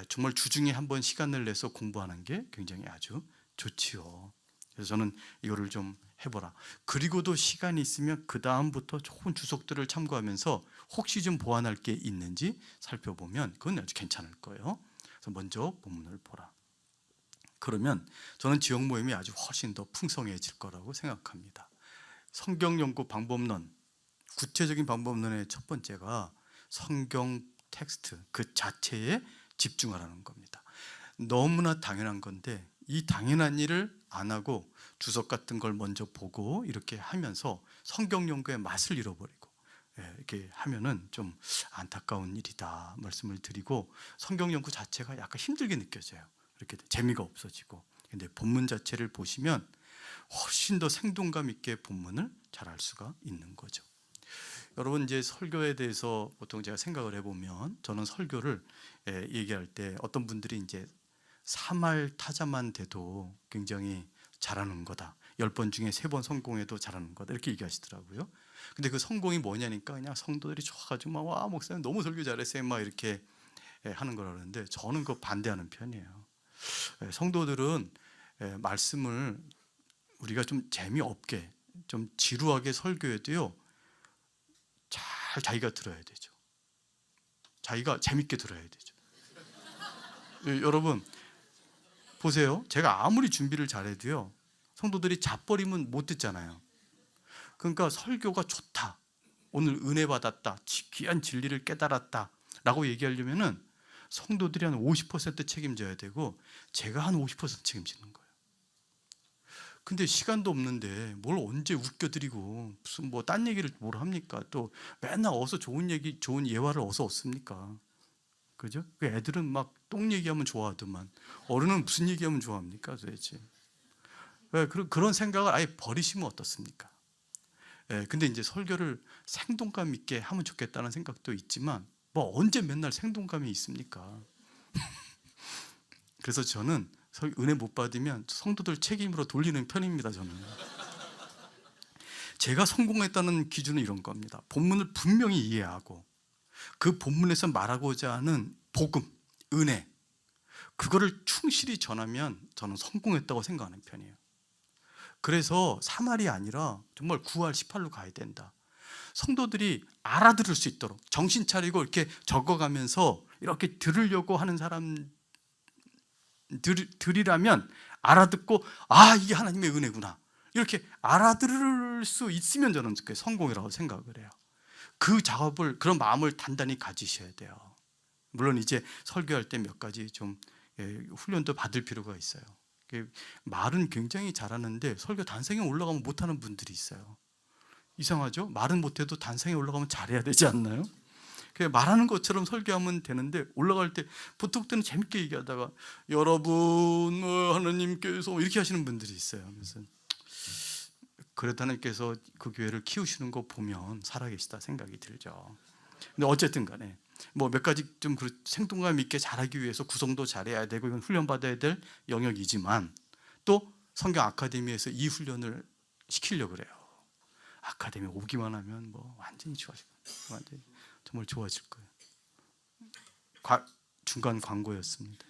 정말 주중에 한번 시간을 내서 공부하는 게 굉장히 아주 좋지요. 그래서 저는 이거를 좀 해보라. 그리고도 시간이 있으면 그 다음부터 좋은 주석들을 참고하면서 혹시 좀 보완할 게 있는지 살펴보면 그건 아주 괜찮을 거예요. 그래서 먼저 본문을 보라. 그러면 저는 지역 모임이 아주 훨씬 더 풍성해질 거라고 생각합니다. 성경 연구 방법론, 구체적인 방법론의 첫 번째가 성경 텍스트 그 자체에 집중하라는 겁니다. 너무나 당연한 건데 이 당연한 일을 안 하고 주석 같은 걸 먼저 보고 이렇게 하면서 성경 연구의 맛을 잃어버리고 이렇게 하면은 좀 안타까운 일이다 말씀을 드리고, 성경 연구 자체가 약간 힘들게 느껴져요. 이렇게 재미가 없어지고. 근데 본문 자체를 보시면 훨씬 더 생동감 있게 본문을 잘 알 수가 있는 거죠. 여러분, 이제 설교에 대해서 보통 제가 생각을 해보면, 저는 설교를 얘기할 때 어떤 분들이 이제 3할 타자만 돼도 굉장히 잘하는 거다, 10번 중에 3번 성공해도 잘하는 거다, 이렇게 얘기하시더라고요. 근데 그 성공이 뭐냐니까 그냥 성도들이 좋아가지고 막 와 목사님 너무 설교 잘했어요 막 이렇게 하는 거라는데, 저는 그거 반대하는 편이에요. 성도들은 말씀을 우리가 좀 재미없게, 좀 지루하게 설교해도요, 잘 자기가 들어야 되죠. 자기가 재밌게 들어야 되죠. 여러분 보세요. 제가 아무리 준비를 잘해도요, 성도들이 자버리면 못 듣잖아요. 그러니까 설교가 좋다, 오늘 은혜 받았다, 귀한 진리를 깨달았다 라고 얘기하려면은 성도들이 한 50% 책임져야 되고 제가 한 50% 책임지는 거예요. 근데 시간도 없는데 뭘 언제 웃겨드리고 무슨 뭐 딴 얘기를 뭘 합니까? 또 맨날 어서 좋은 얘기, 좋은 예화를 어서 얻습니까? 그죠? 그 애들은 막 똥 얘기하면 좋아하더만 어른은 무슨 얘기하면 좋아합니까 도대체? 그런 생각을 아예 버리시면 어떻습니까? 근데 이제 설교를 생동감 있게 하면 좋겠다는 생각도 있지만 뭐 언제 맨날 생동감이 있습니까? 그래서 저는 은혜 못 받으면 성도들 책임으로 돌리는 편입니다. 저는 제가 성공했다는 기준은 이런 겁니다. 본문을 분명히 이해하고 그 본문에서 말하고자 하는 복음, 은혜, 그거를 충실히 전하면 저는 성공했다고 생각하는 편이에요. 그래서 3할이 아니라 정말 9할, 18로 가야 된다. 성도들이 알아들을 수 있도록 정신 차리고 이렇게 적어가면서 이렇게 들으려고 하는 사람들이라면 알아듣고, 아, 이게 하나님의 은혜구나, 이렇게 알아들을 수 있으면 저는 그게 성공이라고 생각을 해요. 그 작업을, 그런 마음을 단단히 가지셔야 돼요. 물론 이제 설교할 때 몇 가지 좀 훈련도 받을 필요가 있어요. 말은 굉장히 잘하는데 설교 단상에 올라가면 못하는 분들이 있어요. 이상하죠? 말은 못해도 단상에 올라가면 잘해야 되지 않나요? 그냥 말하는 것처럼 설교하면 되는데 올라갈 때 보통 때는 재밌게 얘기하다가 여러분 하나님께서 이렇게 하시는 분들이 있어요. 그래서 그래도 하나님께서 그 교회를 키우시는 거 보면 살아계시다 생각이 들죠. 근데 어쨌든 간에 뭐 몇 가지 좀 생동감 있게 잘하기 위해서 구성도 잘해야 되고 이건 훈련받아야 될 영역이지만 또 성경 아카데미에서 이 훈련을 시키려고 그래요. 아카데미 오기만 하면 뭐 완전히 좋아질 거예요. 완전히 정말 좋아질 거예요. 중간 광고였습니다.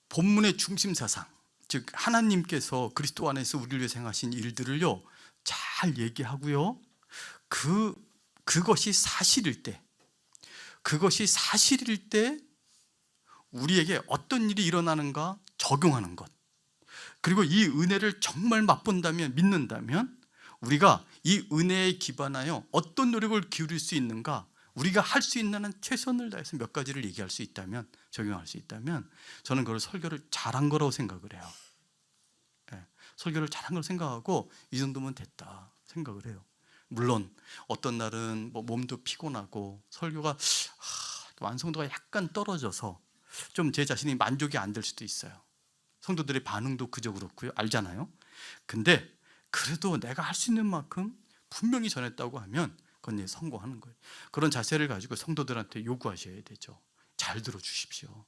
본문의 중심 사상, 즉 하나님께서 그리스도 안에서 우리를 위해 행하신 일들을요 잘 얘기하고요. 그것이 사실일 때 우리에게 어떤 일이 일어나는가 적용하는 것, 그리고 이 은혜를 정말 맛본다면, 믿는다면 우리가 이 은혜에 기반하여 어떤 노력을 기울일 수 있는가, 우리가 할 수 있는 한 최선을 다해서 몇 가지를 얘기할 수 있다면, 적용할 수 있다면 저는 그걸 설교를 잘한 거라고 생각을 해요. 설교를 잘한 걸 생각하고 이 정도면 됐다 생각을 해요. 물론 어떤 날은 뭐 몸도 피곤하고 설교가 완성도가 약간 떨어져서 좀 제 자신이 만족이 안 될 수도 있어요. 성도들의 반응도 그저 그렇고요. 알잖아요. 근데 그래도 내가 할 수 있는 만큼 분명히 전했다고 하면 그건 성공하는 거예요. 그런 자세를 가지고 성도들한테 요구하셔야 되죠. 잘 들어주십시오.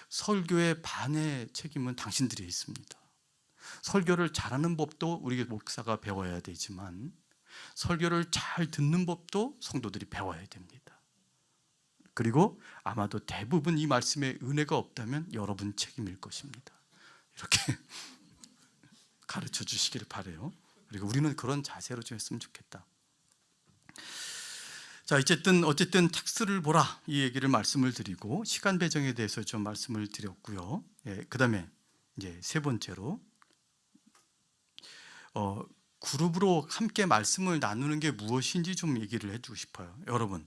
설교의 반의 책임은 당신들이 있습니다. 설교를 잘하는 법도 우리 목사가 배워야 되지만 설교를 잘 듣는 법도 성도들이 배워야 됩니다. 그리고 아마도 대부분 이 말씀에 은혜가 없다면 여러분 책임일 것입니다. 이렇게 가르쳐 주시기를 바라요. 그리고 우리는 그런 자세로 좀 했으면 좋겠다. 자, 어쨌든 텍스트를 보라 이 얘기를 말씀을 드리고 시간 배정에 대해서 좀 말씀을 드렸고요. 그다음에 이제 세 번째로 그룹으로 함께 말씀을 나누는 게 무엇인지 좀 얘기를 해주고 싶어요. 여러분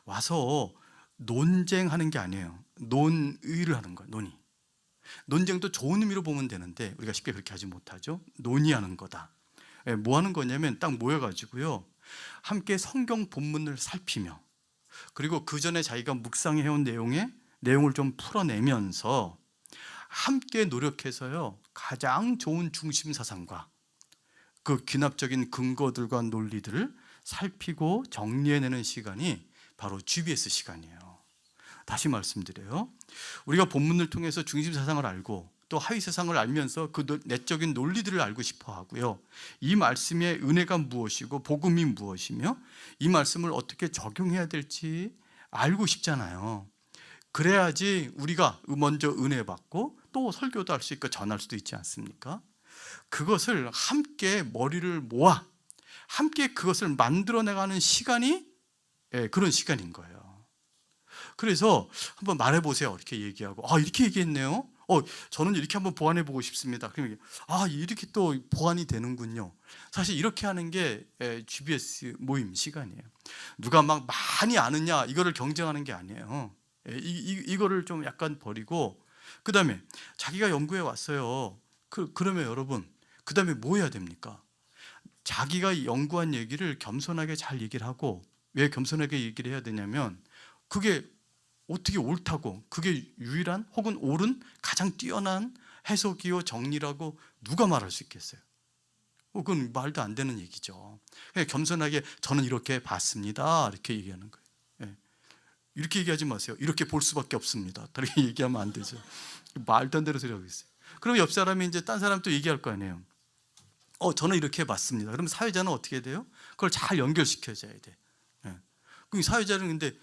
와서 논쟁하는 게 아니에요. 논의를 하는 거예요. 논쟁도 좋은 의미로 보면 되는데 우리가 쉽게 그렇게 하지 못하죠. 논의하는 거다. 뭐 하는 거냐면 딱 모여가지고요 함께 성경 본문을 살피며 그리고 그 전에 자기가 묵상해온 내용을 좀 풀어내면서 함께 노력해서요 가장 좋은 중심 사상과 그 귀납적인 근거들과 논리들을 살피고 정리해내는 시간이 바로 GBS 시간이에요. 다시 말씀드려요. 우리가 본문을 통해서 중심 사상을 알고 또 하위 세상을 알면서 그 내적인 논리들을 알고 싶어 하고요. 이 말씀의 은혜가 무엇이고 복음이 무엇이며 이 말씀을 어떻게 적용해야 될지 알고 싶잖아요. 그래야지 우리가 먼저 은혜 받고 또 설교도 할 수 있고 전할 수도 있지 않습니까? 그것을 함께 머리를 모아 함께 그것을 만들어내가는 시간이 그런 시간인 거예요. 그래서 한번 말해보세요. 이렇게 얘기하고 이렇게 얘기했네요. 저는 이렇게 한번 보완해 보고 싶습니다. 그러면 이렇게 또 보완이 되는군요. 사실 이렇게 하는 게 GBS 모임 시간이에요. 누가 막 많이 아느냐 이거를 경쟁하는 게 아니에요. 이거를 좀 약간 버리고 그 다음에 자기가 연구해 왔어요. 그러면 여러분 그 다음에 뭐 해야 됩니까? 자기가 연구한 얘기를 겸손하게 잘 얘기를 하고, 왜 겸손하게 얘기를 해야 되냐면 그게 어떻게 옳다고, 그게 유일한 혹은 옳은 가장 뛰어난 해석이요 정리라고 누가 말할 수 있겠어요? 그건 말도 안 되는 얘기죠. 그냥 겸손하게 저는 이렇게 봤습니다 이렇게 얘기하는 거예요. 이렇게 얘기하지 마세요. 이렇게 볼 수밖에 없습니다 이렇게 얘기하면 안 되죠. 말도 안 되는 소리 하고 있어요. 그럼 옆 사람이 이제 딴 사람 또 얘기할 거 아니에요. 저는 이렇게 봤습니다. 그럼 사회자는 어떻게 돼요? 그걸 잘 연결시켜줘야 돼. 그럼 사회자는 근데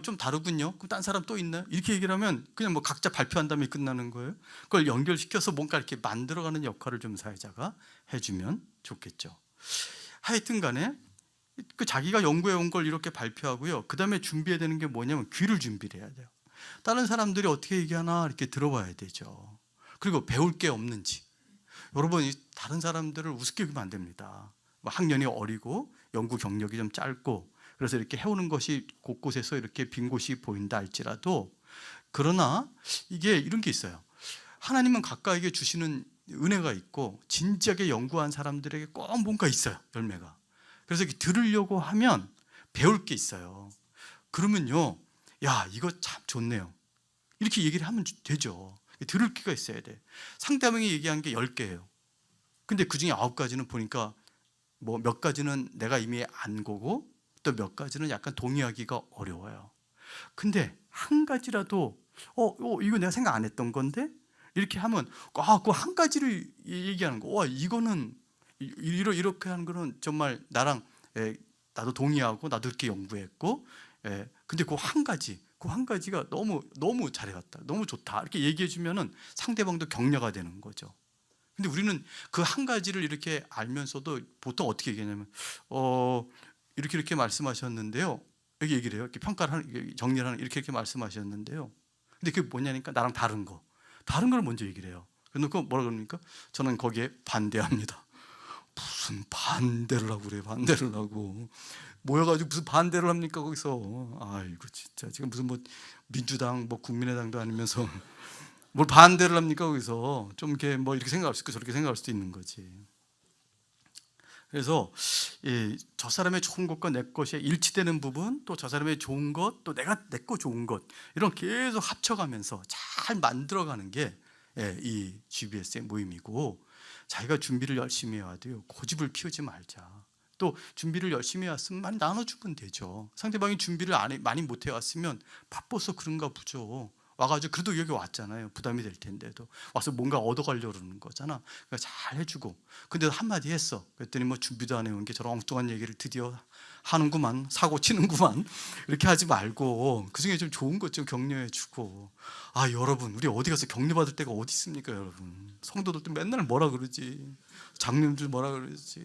좀 다르군요. 그럼 딴 사람 또 있나요? 이렇게 얘기를 하면 그냥 뭐 각자 발표한 다음에 끝나는 거예요. 그걸 연결시켜서 뭔가 이렇게 만들어가는 역할을 좀 사회자가 해주면 좋겠죠. 하여튼 간에 그 자기가 연구해온 걸 이렇게 발표하고요. 그 다음에 준비해야 되는 게 뭐냐면 귀를 준비를 해야 돼요. 다른 사람들이 어떻게 얘기하나 이렇게 들어봐야 되죠. 그리고 배울 게 없는지. 여러분 다른 사람들을 우습게 보면 안 됩니다. 학년이 어리고 연구 경력이 좀 짧고 그래서 이렇게 해오는 것이 곳곳에서 이렇게 빈 곳이 보인다 할지라도, 그러나 이게 이런 게 있어요. 하나님은 각각에게 주시는 은혜가 있고 진지하게 연구한 사람들에게 꼭 뭔가 있어요, 열매가. 그래서 이렇게 들으려고 하면 배울 게 있어요. 그러면요, 야, 이거 참 좋네요, 이렇게 얘기를 하면 되죠. 들을 기가 있어야 돼. 상대방이 얘기한 게 10개예요. 근데 그중에 9가지는 보니까 뭐 몇 가지는 내가 이미 안 거고 또 몇 가지는 약간 동의하기가 어려워요. 근데 한 가지라도 이거 내가 생각 안 했던 건데 이렇게 하면 그 한 가지를 얘기하는 거. 와, 이거는 이렇게 하는 거는 정말 나랑 나도 동의하고 나도 이렇게 연구했고, 근데 그 한 가지가 너무 잘해갔다, 너무 좋다, 이렇게 얘기해 주면은 상대방도 격려가 되는 거죠. 근데 우리는 그 한 가지를 이렇게 알면서도 보통 어떻게 얘기하냐면 이렇게 말씀하셨는데요, 여기 얘기를 해요. 이렇게 평가를 하는, 정리를 하는, 이렇게 말씀하셨는데요, 근데 그게 뭐냐니까 나랑 다른 걸 먼저 얘기를 해요. 그래놓고 뭐라 그럽니까? 저는 거기에 반대합니다. 무슨 반대를 하고 그래요? 반대를 하고 모여가지고 무슨 반대를 합니까 거기서? 아이고 진짜 지금 무슨 뭐 민주당 뭐 국민의당도 아니면서 뭘 반대를 합니까 거기서? 좀 이렇게 뭐 이렇게 생각할 수도 있고 저렇게 생각할 수도 있는 거지. 그래서 저 사람의 좋은 것과 내 것이 일치되는 부분, 또 저 사람의 좋은 것, 또 내 거 좋은 것, 이런 계속 합쳐가면서 잘 만들어가는 게 이 GBS의 모임이고, 자기가 준비를 열심히 해야 돼요. 고집을 피우지 말자. 또 준비를 열심히 해왔으면 많이 나눠주면 되죠. 상대방이 준비를 많이 못 해왔으면 바빠서 그런가 보죠. 와가지고 그래도 여기 왔잖아요. 부담이 될 텐데도 와서 뭔가 얻어가려고 그러는 거잖아. 그러니까 잘 해주고. 근데 한마디 했어. 그랬더니 뭐 준비도 안 해온 게 저런 엉뚱한 얘기를 드디어 하는구만, 사고 치는구만, 이렇게 하지 말고 그중에 좀 좋은 것 좀 격려해주고. 여러분, 우리 어디 가서 격려받을 때가 어디 있습니까? 여러분, 성도들도 맨날 뭐라 그러지, 장님들 뭐라 그러지,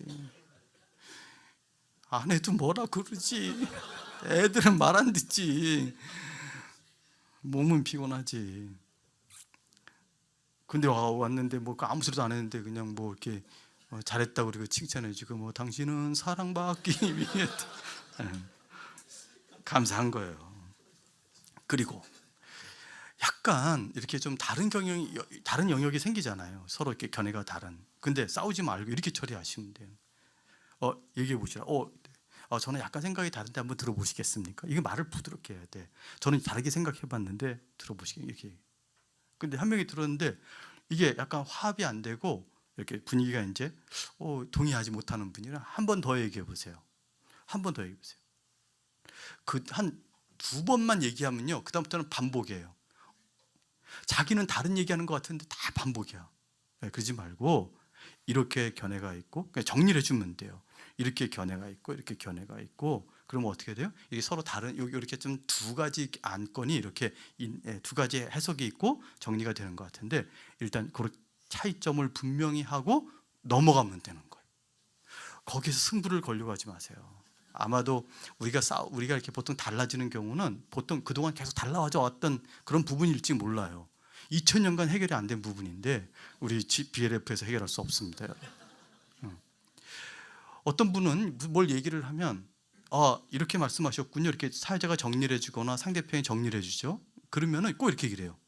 아내도 뭐라 그러지, 애들은 말 안 듣지, 몸은 피곤하지. 근데 왔는데 뭐 아무 소리도 안 했는데 그냥 뭐 이렇게 잘했다고 그리고 칭찬해주고, 뭐 당신은 사랑받기 위해 감사한 거예요. 그리고 약간 이렇게 좀 다른 영역이 생기잖아요. 서로 이렇게 견해가 다른. 근데 싸우지 말고 이렇게 처리하시면 돼요. 얘기해 보시라. 저는 약간 생각이 다른데 한번 들어보시겠습니까? 이게 말을 부드럽게 해야 돼. 저는 다르게 생각해봤는데 들어보시게, 이렇게. 근데 한 명이 들었는데 이게 약간 화합이 안 되고 이렇게 분위기가 이제 동의하지 못하는 분이랑 한 번 더 얘기해 보세요. 한 번 더 얘기해 보세요. 그 한 2번만 얘기하면요, 그 다음부터는 반복이에요. 자기는 다른 얘기하는 것 같은데 다 반복이야. 그러지 말고 이렇게 견해가 있고, 그냥 정리를 해주면 돼요. 이렇게 견해가 있고 이렇게 견해가 있고, 그러면 어떻게 돼요? 이게 서로 다른, 이렇게 좀 2가지 안건이 이렇게 2가지 해석이 있고 정리가 되는 것 같은데, 일단 그 차이점을 분명히 하고 넘어가면 되는 거예요. 거기서 승부를 걸려고 하지 마세요. 아마도 우리가 이렇게 보통 달라지는 경우는 보통 그동안 계속 달라져 왔던 그런 부분일지 몰라요. 2000년간 해결이 안 된 부분인데 우리 BLF에서 해결할 수 없습니다. 어떤 분은 뭘 얘기를 하면 이렇게 말씀하셨군요, 이렇게 사회자가 정리를 해주거나 상대편이 정리를 해주죠. 그러면은 꼭 이렇게 얘기를 해요.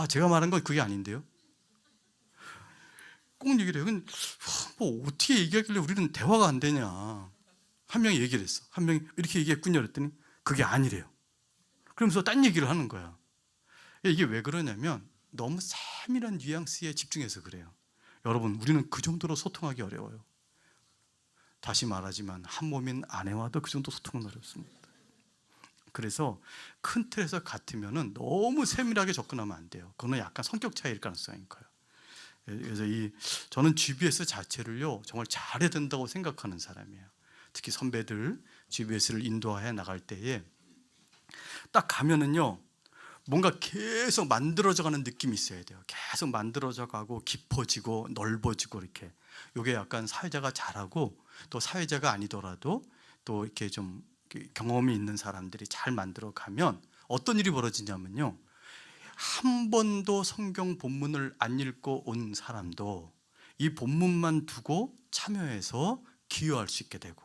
제가 말한 건 그게 아닌데요. 꼭 얘기를 해요. 근데 뭐 어떻게 얘기하길래 우리는 대화가 안 되냐. 한 명이 얘기를 했어. 한 명이 이렇게 얘기했군요 그랬더니 그게 아니래요. 그러면서 딴 얘기를 하는 거야. 이게 왜 그러냐면 너무 세밀한 뉘앙스에 집중해서 그래요. 여러분, 우리는 그 정도로 소통하기 어려워요. 다시 말하지만 한 몸인 아내와도 그 정도 소통은 어렵습니다. 그래서 큰 틀에서 같으면은 너무 세밀하게 접근하면 안 돼요. 그거는 약간 성격 차이일 가능성이 커요. 그래서 저는 GBS 자체를요 정말 잘해야 된다고 생각하는 사람이에요. 특히 선배들 GBS를 인도해 나갈 때에 딱 가면은요, 뭔가 계속 만들어져가는 느낌이 있어야 돼요. 계속 만들어져가고 깊어지고 넓어지고 이렇게. 이게 약간 사회자가 잘하고 또 사회자가 아니더라도 또 이렇게 좀 경험이 있는 사람들이 잘 만들어가면 어떤 일이 벌어지냐면요, 한 번도 성경 본문을 안 읽고 온 사람도 이 본문만 두고 참여해서 기여할 수 있게 되고,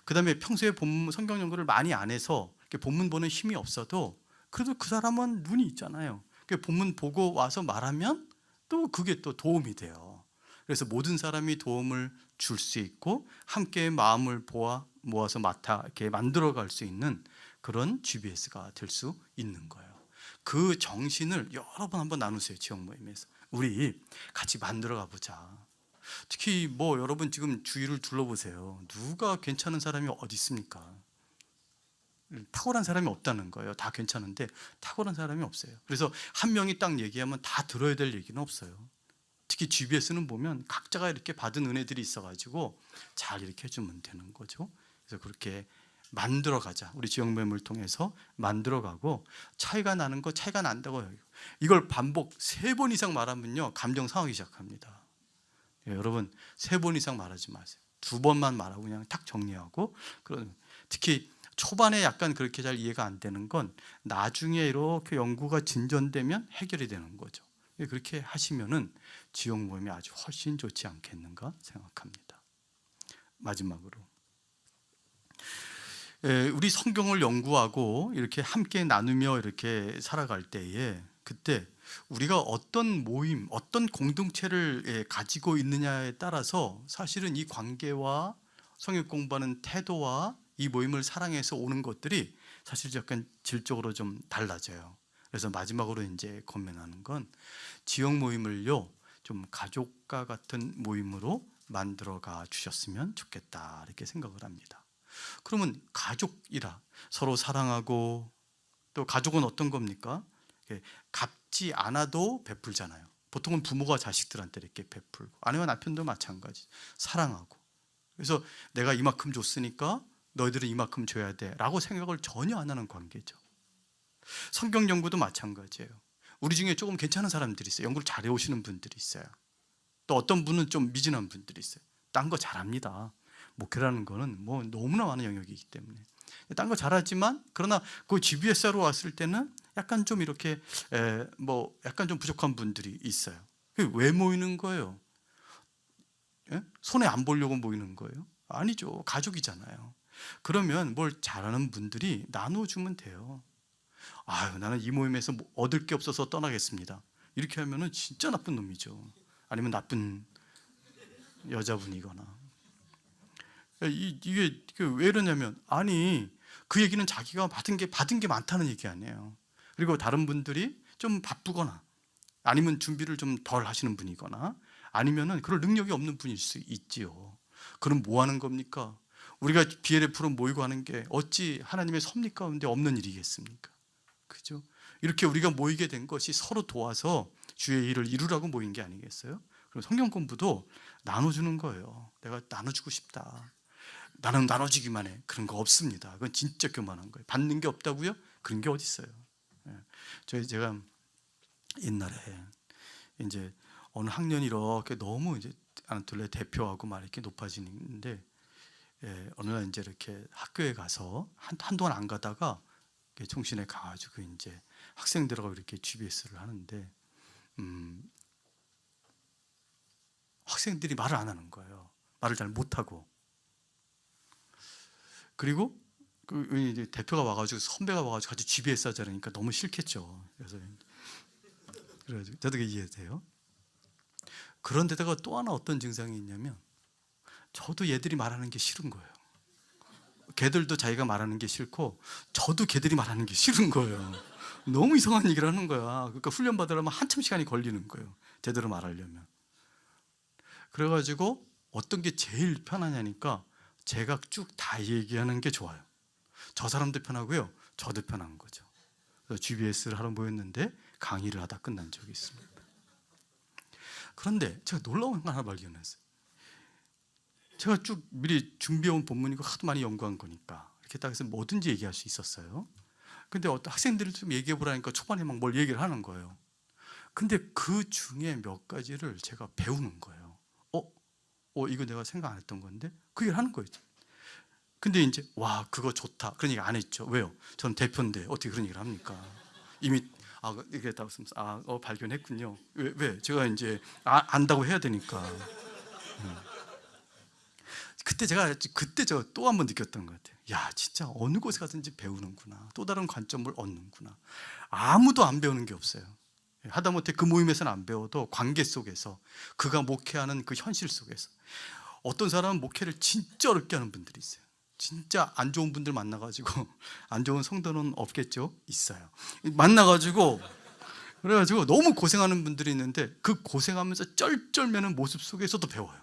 그다음에 평소에 성경 연구를 많이 안 해서 이렇게 본문 보는 힘이 없어도 그래도 그 사람은 눈이 있잖아요. 본문 보고 와서 말하면 또 그게 또 도움이 돼요. 그래서 모든 사람이 도움을 줄 수 있고 함께 마음을 모아서 이렇게 만들어갈 수 있는 그런 GBS가 될 수 있는 거예요. 그 정신을 여러 번 한번 나누세요. 지역 모임에서 우리 같이 만들어가 보자. 특히 여러분 지금 주위를 둘러보세요. 누가 괜찮은 사람이 어디 있습니까? 탁월한 사람이 없다는 거예요. 다 괜찮은데 탁월한 사람이 없어요. 그래서 한 명이 딱 얘기하면 다 들어야 될 얘기는 없어요. 특히 GBS는 보면 각자가 이렇게 받은 은혜들이 있어가지고 잘 이렇게 해주면 되는 거죠. 그래서 그렇게 만들어가자. 우리 지역 모임을 통해서 만들어가고 차이가 나는 거 차이가 난다고 해요. 이걸 반복 3번 이상 말하면요 감정 상하기 시작합니다. 여러분 3번 이상 말하지 마세요. 2번만 말하고 그냥 탁 정리하고. 특히 초반에 약간 그렇게 잘 이해가 안 되는 건 나중에 이렇게 연구가 진전되면 해결이 되는 거죠. 그렇게 하시면은 지역 모임이 아주 훨씬 좋지 않겠는가 생각합니다. 마지막으로 우리 성경을 연구하고 이렇게 함께 나누며 이렇게 살아갈 때에 그때 우리가 어떤 모임, 어떤 공동체를 가지고 있느냐에 따라서 사실은 이 관계와 성경 공부하는 태도와 이 모임을 사랑해서 오는 것들이 사실 약간 질적으로 좀 달라져요. 그래서 마지막으로 이제 권면하는 건 지역 모임을요 좀 가족과 같은 모임으로 만들어가 주셨으면 좋겠다 이렇게 생각을 합니다. 그러면 가족이라 서로 사랑하고 또 가족은 어떤 겁니까? 갚지 않아도 베풀잖아요. 보통은 부모가 자식들한테 이렇게 베풀고 아내와 남편도 마찬가지 사랑하고 그래서 내가 이만큼 줬으니까 너희들은 이만큼 줘야 돼 라고 생각을 전혀 안 하는 관계죠. 성경 연구도 마찬가지예요. 우리 중에 조금 괜찮은 사람들이 있어요. 연구를 잘 해오시는 분들이 있어요. 또 어떤 분은 좀 미진한 분들이 있어요. 딴 거 잘합니다. 목회라는 거는 너무나 많은 영역이기 때문에 딴 거 잘하지만 그러나 그 GBS로 왔을 때는 약간 좀 이렇게 약간 좀 부족한 분들이 있어요. 왜 모이는 거예요? 손해 안 보려고 모이는 거예요? 아니죠. 가족이잖아요. 그러면 뭘 잘하는 분들이 나눠주면 돼요. 아유, 나는 이 모임에서 얻을 게 없어서 떠나겠습니다. 이렇게 하면은 진짜 나쁜 놈이죠. 아니면 나쁜 여자분이거나. 이게 왜 이러냐면 아니 그 얘기는 자기가 받은 게 많다는 얘기 아니에요. 그리고 다른 분들이 좀 바쁘거나 아니면 준비를 좀 덜 하시는 분이거나 아니면은 그럴 능력이 없는 분일 수 있지요. 그럼 뭐 하는 겁니까? 우리가 BLF로 모이고 하는 게 어찌 하나님의 섭리 가운데 없는 일이겠습니까? 그죠? 이렇게 우리가 모이게 된 것이 서로 도와서 주의 일을 이루라고 모인 게 아니겠어요? 그럼 성경 공부도 나눠주는 거예요. 내가 나눠주고 싶다. 나는 나눠주기만 해. 그런 거 없습니다. 그건 진짜 교만한 거예요. 받는 게 없다고요? 그런 게 어디 있어요? 제가 옛날에 이제 어느 학년이 이렇게 너무 이제 둘레 대표하고 막 이렇게 높아지는데 어느 날 이제 이렇게 학교에 가서 한동안 안 가다가 총신에 가가지고 이제 학생들하고 이렇게 GBS를 하는데 학생들이 말을 안 하는 거예요. 말을 잘 못하고. 그리고 이제 대표가 와가지고 선배가 와가지고 같이 GBS 하자니까 너무 싫겠죠. 그래서 저도 이해돼요. 그런데다가 또 하나 어떤 증상이 있냐면 저도 얘들이 말하는 게 싫은 거예요. 걔들도 자기가 말하는 게 싫고 저도 걔들이 말하는 게 싫은 거예요. 너무 이상한 얘기를 하는 거야. 그러니까 훈련 받으려면 한참 시간이 걸리는 거예요. 제대로 말하려면. 그래가지고 어떤 게 제일 편하냐니까 제가 쭉 다 얘기하는 게 좋아요. 저 사람도 편하고요. 저도 편한 거죠. 그래서 GBS를 하러 모였는데 강의를 하다 끝난 적이 있습니다. 그런데 제가 놀라운 거 하나 발견했어요. 제가 쭉 미리 준비해온 본문이고 하도 많이 연구한 거니까 이렇게 딱 해서 뭐든지 얘기할 수 있었어요. 근데 어떤 학생들을 좀 얘기해 보라니까 초반에 막 뭘 얘기를 하는 거예요. 근데 그 중에 몇 가지를 제가 배우는 거예요. 이거 내가 생각 안 했던 건데 그 얘기를 하는 거예요. 근데 이제 와 그거 좋다 그런 얘기 안 했죠. 왜요? 저는 대표인데 어떻게 그런 얘기를 합니까? 이미 이게 다 발견했군요. 왜? 제가 이제 안다고 해야 되니까. 그때 저 또 한 번 느꼈던 것 같아요. 야, 진짜 어느 곳에 가든지 배우는구나. 또 다른 관점을 얻는구나. 아무도 안 배우는 게 없어요. 하다못해 그 모임에서는 안 배워도 관계 속에서, 그가 목회하는 그 현실 속에서, 어떤 사람은 목회를 진짜 어렵게 하는 분들이 있어요. 진짜 안 좋은 분들 만나가지고, 안 좋은 성도는 없겠죠? 있어요. 만나가지고 그래가지고 너무 고생하는 분들이 있는데, 그 고생하면서 쩔쩔매는 모습 속에서도 배워요.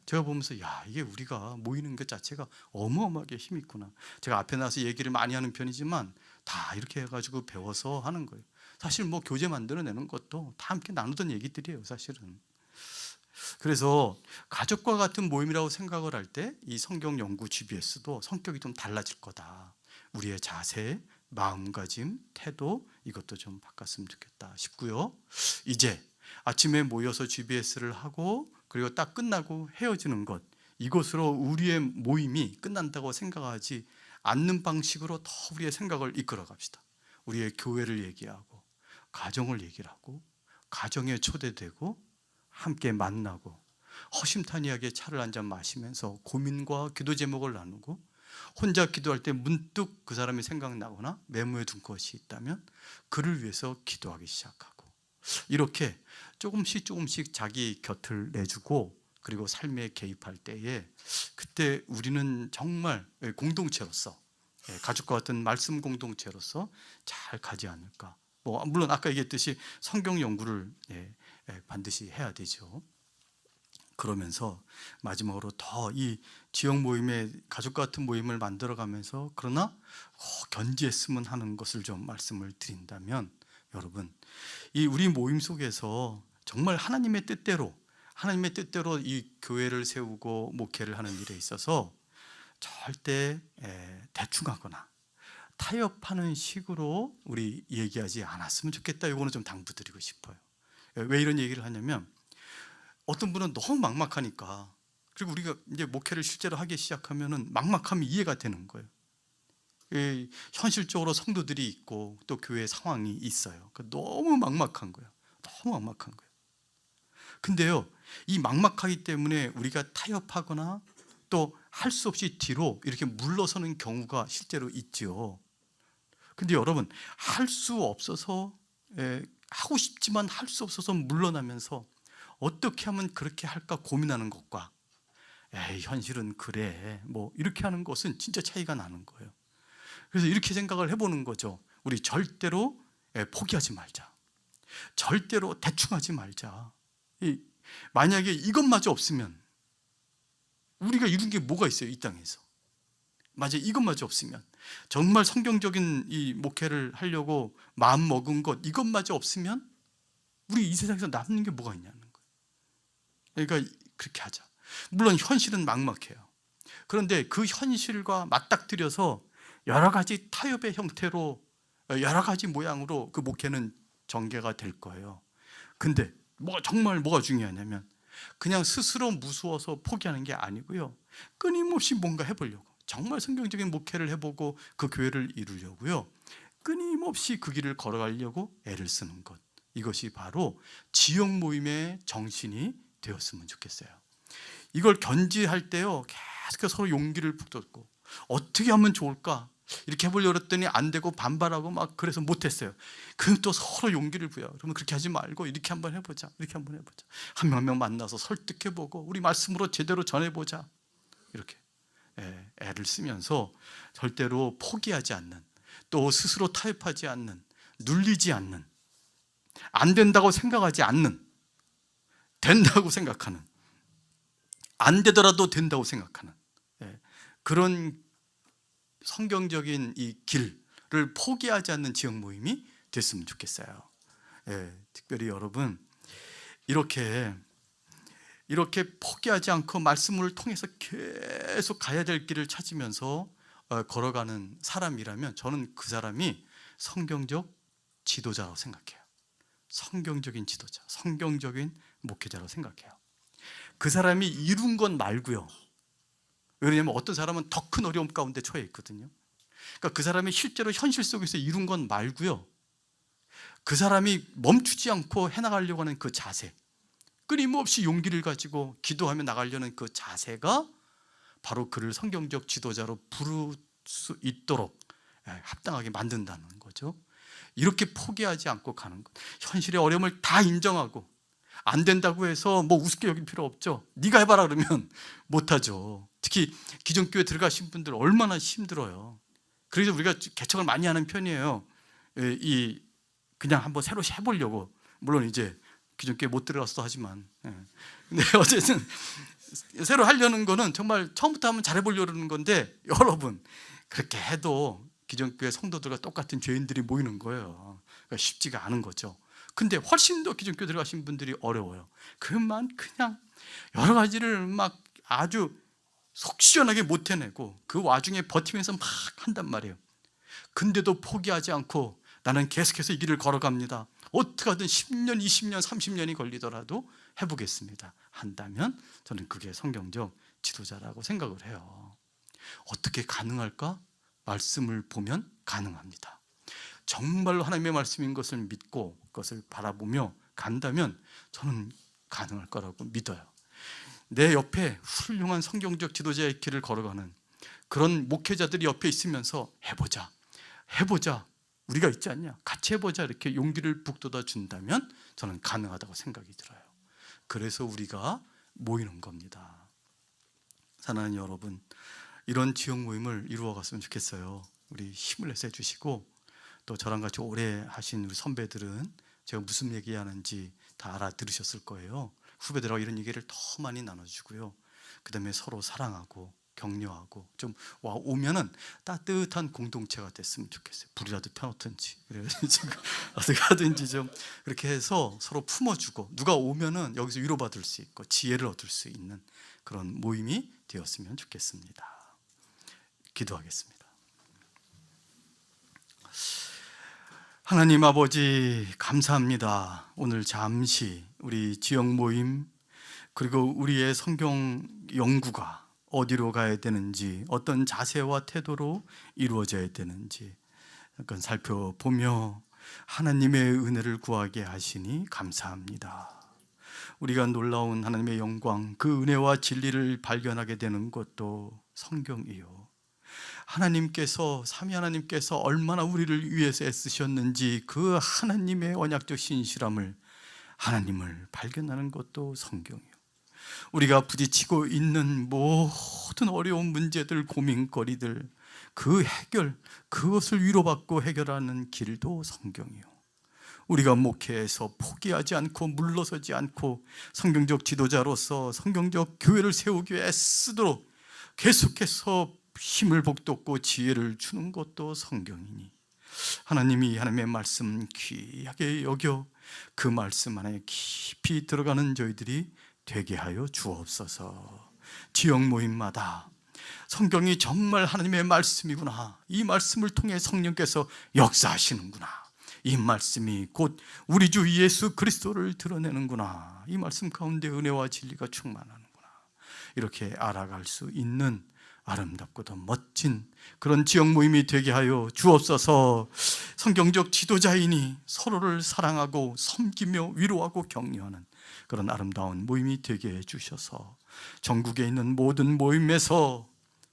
제가 보면서 야, 이게 우리가 모이는 것 자체가 어마어마하게 힘이 있구나. 제가 앞에 나서 얘기를 많이 하는 편이지만 다 이렇게 해가지고 배워서 하는 거예요. 사실 뭐 교재 만들어내는 것도 다 함께 나누던 얘기들이에요, 사실은. 그래서 가족과 같은 모임이라고 생각을 할 때 이 성경 연구 GBS도 성격이 좀 달라질 거다. 우리의 자세, 마음가짐, 태도, 이것도 좀 바꿨으면 좋겠다 싶고요. 이제 아침에 모여서 GBS를 하고 그리고 딱 끝나고 헤어지는 것, 이것으로 우리의 모임이 끝난다고 생각하지 않는 방식으로 더 우리의 생각을 이끌어 갑시다. 우리의 교회를 얘기하고 가정을 얘기를 하고 가정에 초대되고 함께 만나고 허심탄회하게 차를 한잔 마시면서 고민과 기도 제목을 나누고, 혼자 기도할 때 문득 그 사람이 생각나거나 메모해 둔 것이 있다면 그를 위해서 기도하기 시작하고, 이렇게 조금씩 자기 곁을 내주고 그리고 삶에 개입할 때에, 그때 우리는 정말 공동체로서, 가족과 같은 말씀 공동체로서 잘 가지 않을까. 물론 아까 얘기했듯이 성경 연구를 반드시 해야 되죠. 그러면서 마지막으로 더 이 지역 모임의 가족 같은 모임을 만들어가면서, 그러나 견지했으면 하는 것을 좀 말씀을 드린다면, 여러분, 이 우리 모임 속에서 정말 하나님의 뜻대로 이 교회를 세우고 목회를 하는 일에 있어서 절대 대충하거나 타협하는 식으로 우리 얘기하지 않았으면 좋겠다. 이거는 좀 당부드리고 싶어요. 왜 이런 얘기를 하냐면, 어떤 분은 너무 막막하니까, 그리고 우리가 이제 목회를 실제로 하기 시작하면은 막막함이 이해가 되는 거예요. 현실적으로 성도들이 있고 또 교회 상황이 있어요. 너무 막막한 거예요. 너무 막막한 거예요. 근데요, 이 막막하기 때문에 우리가 타협하거나 또 할 수 없이 뒤로 이렇게 물러서는 경우가 실제로 있죠. 근데 여러분, 할 수 없어서, 하고 싶지만 할 수 없어서 물러나면서 어떻게 하면 그렇게 할까 고민하는 것과, 에이 현실은 그래, 뭐 이렇게 하는 것은 진짜 차이가 나는 거예요. 그래서 이렇게 생각을 해보는 거죠. 우리 절대로 포기하지 말자. 절대로 대충하지 말자. 만약에 이것마저 없으면 우리가 이룬 게 뭐가 있어요, 이 땅에서. 맞아요. 이것마저 없으면, 정말 성경적인 이 목회를 하려고 마음 먹은 것, 이것마저 없으면 우리 이 세상에서 남는 게 뭐가 있냐는 거예요. 그러니까 그렇게 하자. 물론 현실은 막막해요. 그런데 그 현실과 맞닥뜨려서 여러 가지 타협의 형태로, 여러 가지 모양으로 그 목회는 전개가 될 거예요. 근데 정말 뭐가 중요하냐면, 그냥 스스로 무서워서 포기하는 게 아니고요, 끊임없이 뭔가 해보려고, 정말 성경적인 목회를 해보고 그 교회를 이루려고요, 끊임없이 그 길을 걸어가려고 애를 쓰는 것, 이것이 바로 지역 모임의 정신이 되었으면 좋겠어요. 이걸 견지할 때요, 계속해서 서로 용기를 북돋고, 어떻게 하면 좋을까 이렇게 해보려고 했더니 안 되고 반발하고 막 그래서 못했어요. 그럼 또 서로 용기를 부여. 그러면 그렇게 하지 말고 이렇게 한번 해보자, 이렇게 한번 해보자. 한 명 한 명 만나서 설득해보고 우리 말씀으로 제대로 전해보자. 이렇게 애를 쓰면서 절대로 포기하지 않는, 또 스스로 타협하지 않는, 눌리지 않는, 안 된다고 생각하지 않는, 된다고 생각하는, 안 되더라도 된다고 생각하는 그런 성경적인 이 길을 포기하지 않는 지역 모임이 됐으면 좋겠어요. 특별히 여러분, 이렇게 포기하지 않고 말씀을 통해서 계속 가야 될 길을 찾으면서 걸어가는 사람이라면, 저는 그 사람이 성경적 지도자라고 생각해요. 성경적인 지도자, 성경적인 목회자라고 생각해요. 그 사람이 이룬 건 말고요. 왜냐하면 어떤 사람은 더 큰 어려움 가운데 처해 있거든요. 그러니까 그 사람이 실제로 현실 속에서 이룬 건 말고요, 그 사람이 멈추지 않고 해나가려고 하는 그 자세, 끊임없이 용기를 가지고 기도하며 나가려는 그 자세가 바로 그를 성경적 지도자로 부를 수 있도록 합당하게 만든다는 거죠. 이렇게 포기하지 않고 가는 것, 현실의 어려움을 다 인정하고, 안 된다고 해서 뭐 우습게 여길 필요 없죠. 네가 해봐라 그러면 못하죠. 특히 기존교회 들어가신 분들 얼마나 힘들어요. 그래서 우리가 개척을 많이 하는 편이에요. 그냥 한번 새로 해보려고. 물론 이제 기존교회 못 들어가서도 하지만, 근데 어쨌든 새로 하려는 거는 정말 처음부터 한번 잘해보려고 하는 건데, 여러분 그렇게 해도 기존교회 성도들과 똑같은 죄인들이 모이는 거예요. 그러니까 쉽지가 않은 거죠. 근데 훨씬 더 기존교회 들어가신 분들이 어려워요. 그만 그냥 여러 가지를 막 아주 속 시원하게 못 해내고 그 와중에 버티면서 막 한단 말이에요. 근데도 포기하지 않고 나는 계속해서 이 길을 걸어갑니다. 어떻게 하든 10년, 20년, 30년이 걸리더라도 해보겠습니다 한다면 저는 그게 성경적 지도자라고 생각을 해요. 어떻게 가능할까? 말씀을 보면 가능합니다. 정말로 하나님의 말씀인 것을 믿고 그것을 바라보며 간다면 저는 가능할 거라고 믿어요. 내 옆에 훌륭한 성경적 지도자의 길을 걸어가는 그런 목회자들이 옆에 있으면서 해보자 우리가 있지 않냐, 같이 해보자, 이렇게 용기를 북돋아 준다면 저는 가능하다고 생각이 들어요. 그래서 우리가 모이는 겁니다. 사랑하는 여러분, 이런 지역 모임을 이루어 갔으면 좋겠어요. 우리 힘을 내서 해주시고, 또 저랑 같이 오래 하신 우리 선배들은 제가 무슨 얘기하는지 다 알아들으셨을 거예요. 후배들하고 이런 얘기를 더 많이 나눠주고요. 그 다음에 서로 사랑하고 격려하고, 좀 오면은 따뜻한 공동체가 됐으면 좋겠어요. 불이라도 펴놓든지, 그래서 지금 어떻게 하든지 좀 그렇게 해서 서로 품어주고, 누가 오면은 여기서 위로받을 수 있고 지혜를 얻을 수 있는 그런 모임이 되었으면 좋겠습니다. 기도하겠습니다. 하나님 아버지, 감사합니다. 오늘 잠시 우리 지역 모임, 그리고 우리의 성경 연구가 어디로 가야 되는지, 어떤 자세와 태도로 이루어져야 되는지 약간 살펴보며 하나님의 은혜를 구하게 하시니 감사합니다. 우리가 놀라운 하나님의 영광, 그 은혜와 진리를 발견하게 되는 것도 성경이요, 하나님께서, 삼위 하나님께서 얼마나 우리를 위해서 애쓰셨는지 그 하나님의 언약적 신실함을, 하나님을 발견하는 것도 성경이요, 우리가 부딪히고 있는 모든 어려운 문제들, 고민거리들, 그 해결, 그것을 위로받고 해결하는 길도 성경이요, 우리가 목회에서 포기하지 않고 물러서지 않고 성경적 지도자로서 성경적 교회를 세우기 위해 애쓰도록 계속해서 힘을 북돋고 지혜를 주는 것도 성경이니, 하나님이 하나님의 말씀 귀하게 여겨 그 말씀 안에 깊이 들어가는 저희들이 되게 하여 주옵소서. 지역 모임마다 성경이 정말 하나님의 말씀이구나, 이 말씀을 통해 성령께서 역사하시는구나, 이 말씀이 곧 우리 주 예수 그리스도를 드러내는구나, 이 말씀 가운데 은혜와 진리가 충만하는구나, 이렇게 알아갈 수 있는 아름답고 더 멋진 그런 지역 모임이 되게 하여 주옵소서. 성경적 지도자이니 서로를 사랑하고 섬기며 위로하고 격려하는 그런 아름다운 모임이 되게 해주셔서 전국에 있는 모든 모임에서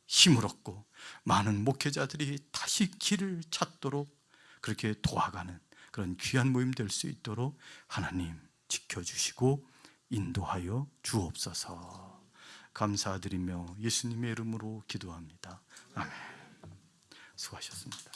힘을 얻고 많은 목회자들이 다시 길을 찾도록 그렇게 도와가는 그런 귀한 모임 될 수 있도록 하나님 지켜주시고 인도하여 주옵소서. 감사드리며 예수님의 이름으로 기도합니다. 아멘. 수고하셨습니다.